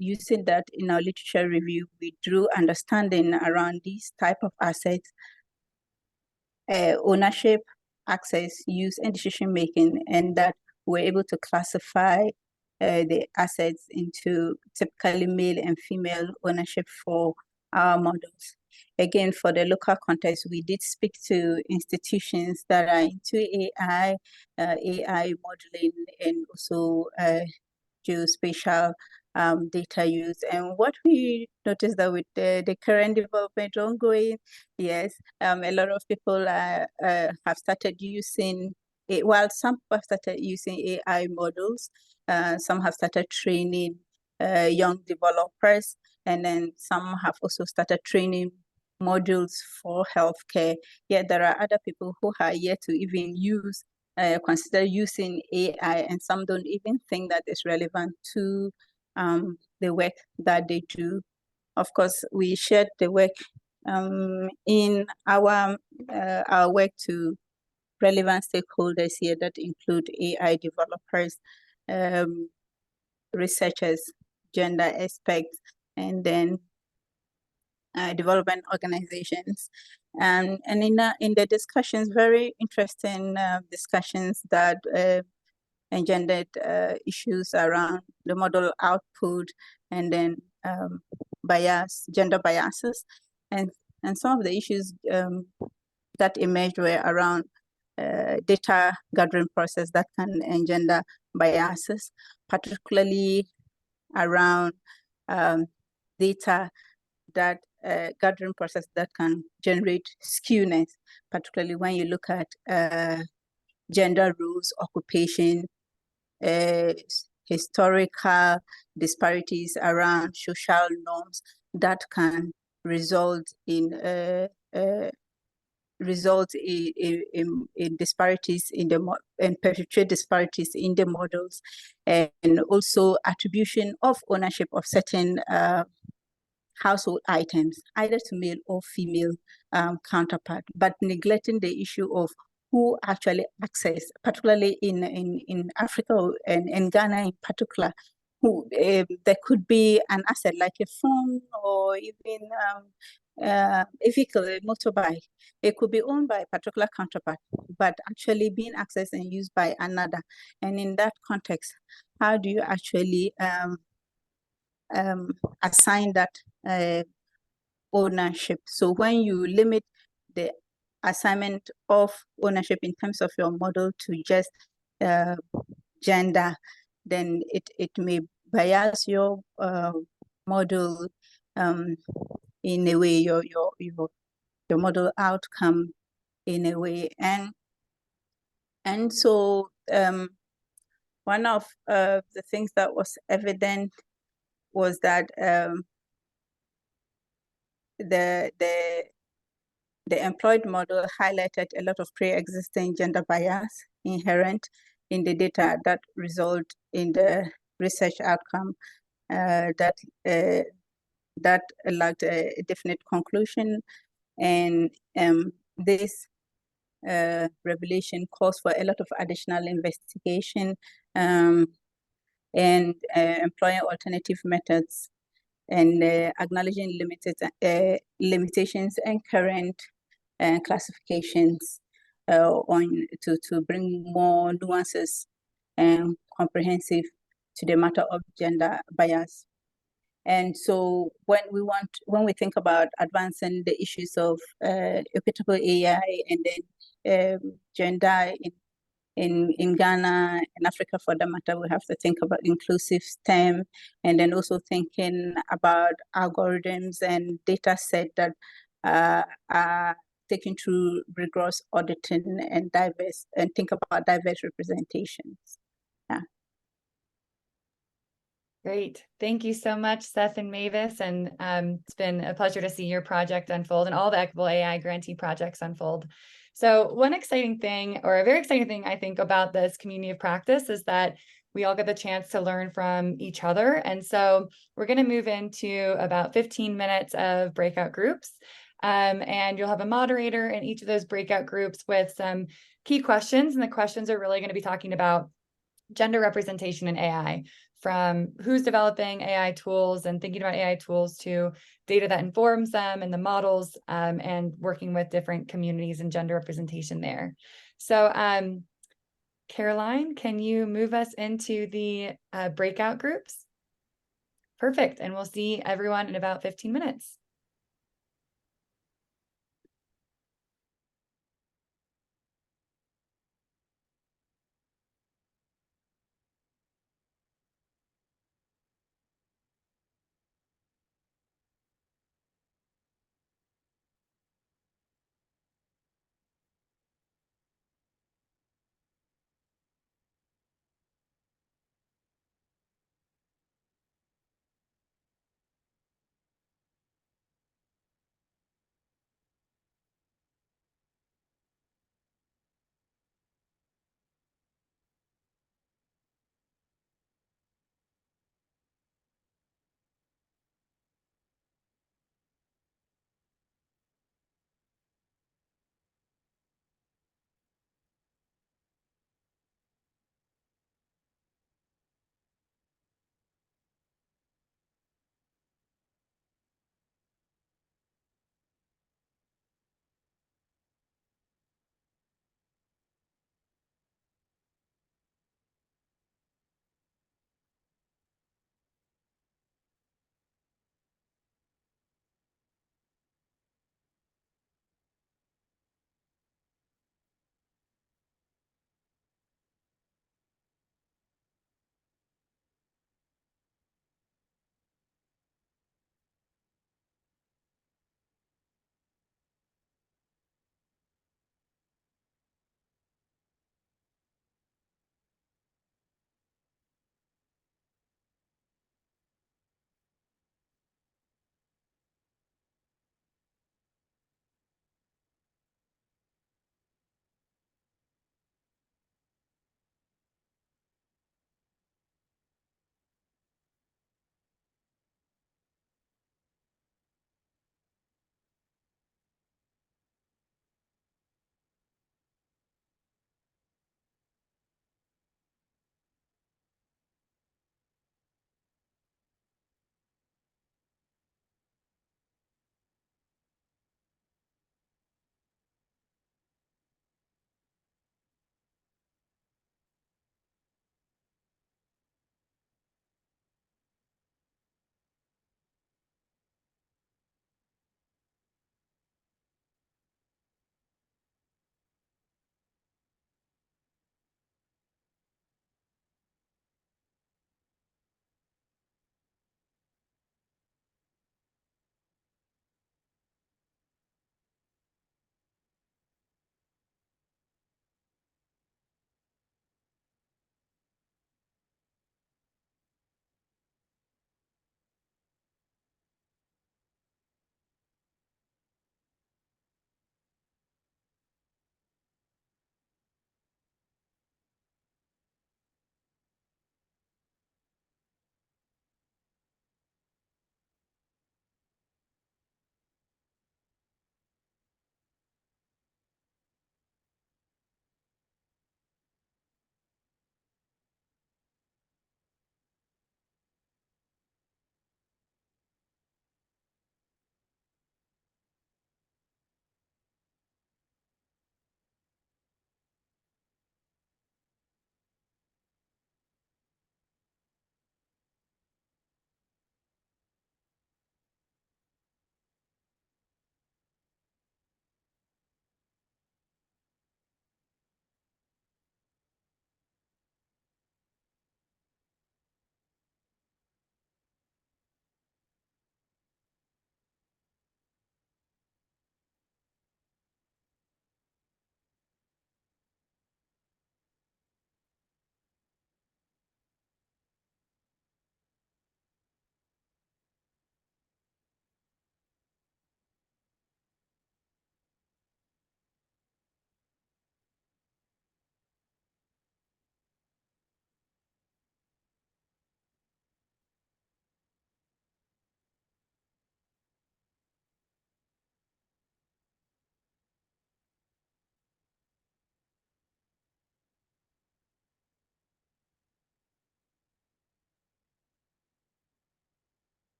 using that in our literature review, we drew understanding around these type of assets, ownership, access, use, and decision-making, and that we're able to classify the assets into typically male and female ownership for our models. Again, for the local context, we did speak to institutions that are into AI, AI modeling, and also geospatial data use. And what we noticed that with the current development ongoing, yes, a lot of people have started using it. While some have started using AI models, some have started training young developers, and then some have also started training modules for healthcare. Yet there are other people who are yet to even consider using AI, and some don't even think that it's relevant to the work that they do. Of course, we shared the work in our work to relevant stakeholders here that include AI developers, researchers, gender experts, and then development organizations. And in the discussions, very interesting discussions that engendered issues around the model output, and then gender biases. And some of the issues that emerged were around data gathering process that can engender biases, particularly around data that gathering process that can generate skewness, particularly when you look at gender roles, occupation, historical disparities around social norms that can result in disparities and perpetuate disparities in the models, and also attribution of ownership of certain household items, either to male or female counterpart, but neglecting the issue of who actually access, particularly in Africa and in Ghana in particular, who there could be an asset like a phone or even a vehicle, a motorbike. It could be owned by a particular counterpart, but actually being accessed and used by another. And in that context, how do you actually assign that ownership? So when you limit the assignment of ownership in terms of your model to just gender, then it may bias your model in a way, your model outcome in a way. And so one of the things that was evident was that the employed model highlighted a lot of pre-existing gender bias inherent in the data that result in the research outcome that lacked a definite conclusion. And this revelation calls for a lot of additional investigation and employing alternative methods and acknowledging limitations and current classifications to bring more nuances and comprehensive to the matter of gender bias. And so when we think about advancing the issues of equitable AI and then gender in Ghana and Africa for the matter, we have to think about inclusive STEM, and then also thinking about algorithms and data set that are taken through rigorous auditing and think about diverse representations. Yeah. Great. Thank you so much, Seth and Mavis. And it's been a pleasure to see your project unfold and all the Equitable AI grantee projects unfold. So one exciting thing, or a very exciting thing, I think, about this community of practice is that we all get the chance to learn from each other. And so we're going to move into about 15 minutes of breakout groups. And you'll have a moderator in each of those breakout groups with some key questions. And the questions are really going to be talking about gender representation in AI, from who's developing AI tools and thinking about AI tools to data that informs them and the models, and working with different communities and gender representation there. So Caroline, can you move us into the breakout groups? Perfect. And we'll see everyone in about 15 minutes.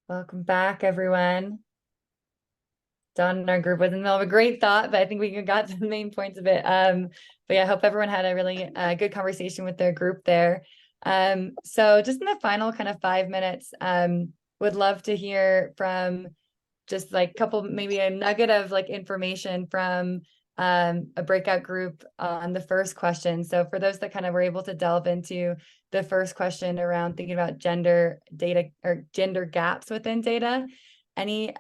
Welcome back, everyone. Dawn in our group was in the middle of a great thought, but I think we got to the main points of it. But yeah, I hope everyone had a really good conversation with their group there. So just in the final kind of 5 minutes, would love to hear from just like maybe a nugget of like information from a breakout group on the first question. So for those that kind of were able to delve into the first question around thinking about gender data or gender gaps within data, any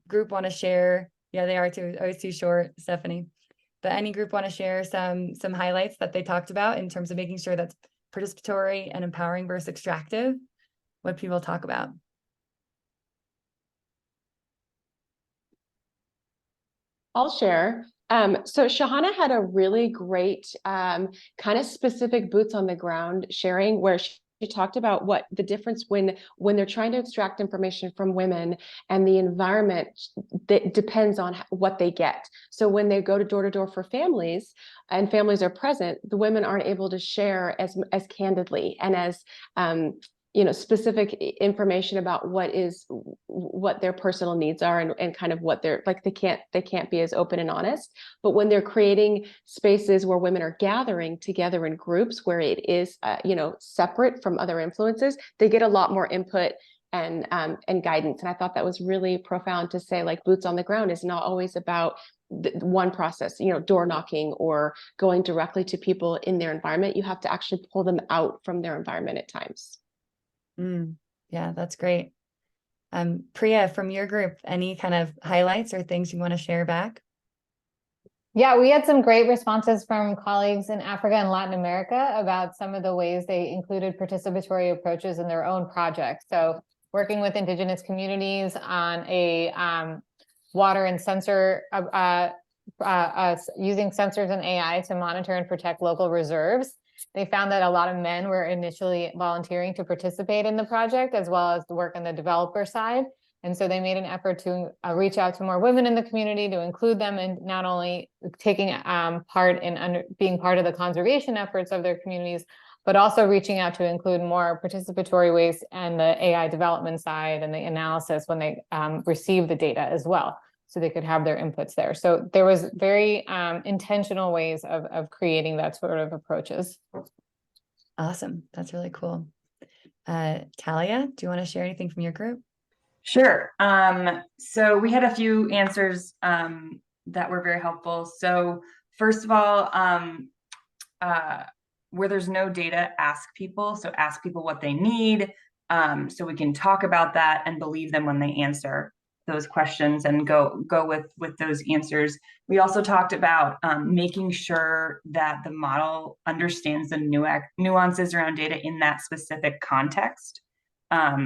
group want to share? Yeah, they are too. I was too short, Stephanie. But any group want to share some highlights that they talked about in terms of making sure that's participatory and empowering versus extractive? What people talk about? I'll share. So Shahana had a really great kind of specific boots on the ground sharing where she talked about what the difference when they're trying to extract information from women and the environment that depends on what they get. So when they go door to door for families and families are present, the women aren't able to share as candidly and as specific information about what their personal needs are and kind of what they're like. They can't be as open and honest. But when they're creating spaces where women are gathering together in groups where it is separate from other influences, they get a lot more input and guidance. And I thought that was really profound to say, like, boots on the ground is not always about one process, door knocking or going directly to people in their environment. You have to actually pull them out from their environment at times. Yeah, that's great. Priya, from your group, any kind of highlights or things you want to share back? Yeah, we had some great responses from colleagues in Africa and Latin America about some of the ways they included participatory approaches in their own projects. So working with indigenous communities on a water and sensor, using sensors and AI to monitor and protect local reserves. They found that a lot of men were initially volunteering to participate in the project as well as to work on the developer side. And so they made an effort to reach out to more women in the community to include them in not only taking part in being part of the conservation efforts of their communities, but also reaching out to include more participatory ways and the AI development side and the analysis when they receive the data as well, so they could have their inputs there. So there was very intentional ways of creating that sort of approaches. Awesome. That's really cool. Talia, do you want to share anything from your group? Sure. So we had a few answers that were very helpful. So first of all, where there's no data, ask people. So ask people what they need, so we can talk about that and believe them when they answer those questions and go with those answers. We also talked about making sure that the model understands the nuances around data in that specific context.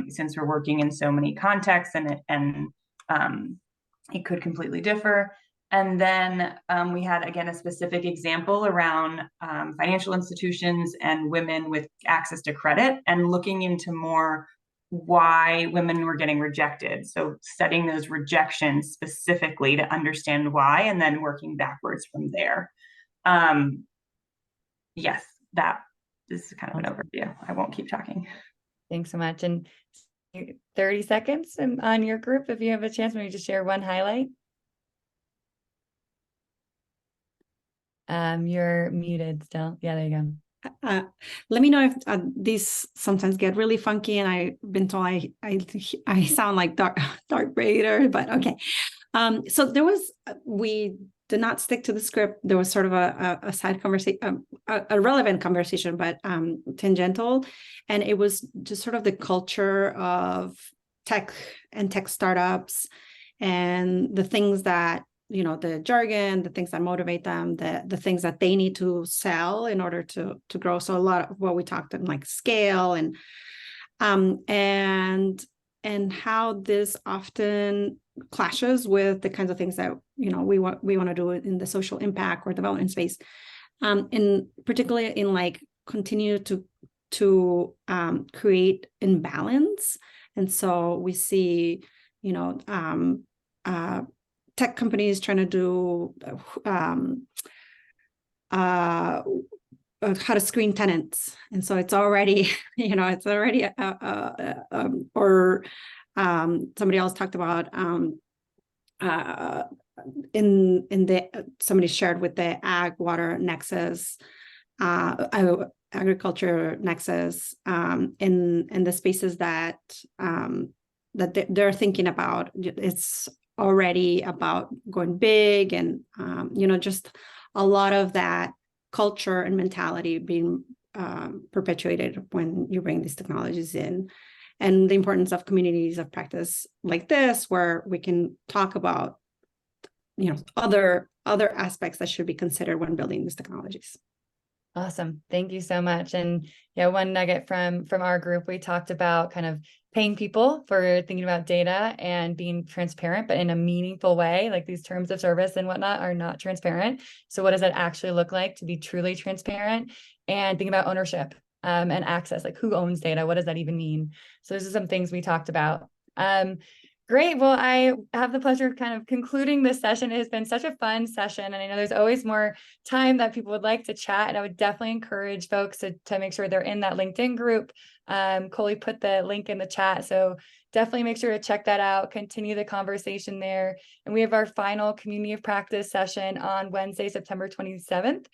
Since we're working in so many contexts and it could completely differ. And then we had, again, a specific example around financial institutions and women with access to credit and looking into more why women were getting rejected. So studying those rejections specifically to understand why and then working backwards from there. Yes, that is kind of an overview. I won't keep talking. Thanks so much. And 30 seconds on your group, if you have a chance, maybe just share one highlight. You're muted still. Yeah, there you go. Let me know if these sometimes get really funky, and I've been told I sound like Darth Vader, but okay. So there was, we did not stick to the script. There was sort of a side conversation, a relevant conversation, but tangential. And it was just sort of the culture of tech and tech startups and the things that, the jargon, the things that motivate them, the things that they need to sell in order to grow. So a lot of what we talked in like scale and how this often clashes with the kinds of things that we want to do in the social impact or development space, in particularly in like continue to create imbalance. And so we see tech companies trying to do how to screen tenants, and so it's already somebody else talked about somebody shared with the ag water nexus, agriculture nexus, in the spaces that they're thinking about. It's already about going big, and just a lot of that culture and mentality being perpetuated when you bring these technologies in, and the importance of communities of practice like this, where we can talk about other aspects that should be considered when building these technologies. Awesome. Thank you so much. And yeah, one nugget from our group, we talked about kind of paying people for thinking about data and being transparent, but in a meaningful way. Like these terms of service and whatnot are not transparent. So what does that actually look like to be truly transparent? And think about ownership and access, like who owns data? What does that even mean? So those are some things we talked about. Great. Well, I have the pleasure of kind of concluding this session. It has been such a fun session, and I know there's always more time that people would like to chat, and I would definitely encourage folks to make sure they're in that LinkedIn group. Coley put the link in the chat, so definitely make sure to check that out, continue the conversation there. And we have our final community of practice session on Wednesday, September 27th.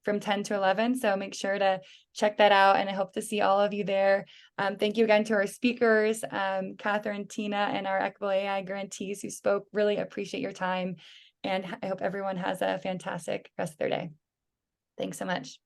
From 10 to 11. So make sure to check that out, and I hope to see all of you there. Thank you again to our speakers, Catherine, Tina, and our Equitable AI grantees who spoke. Really appreciate your time, and I hope everyone has a fantastic rest of their day. Thanks so much.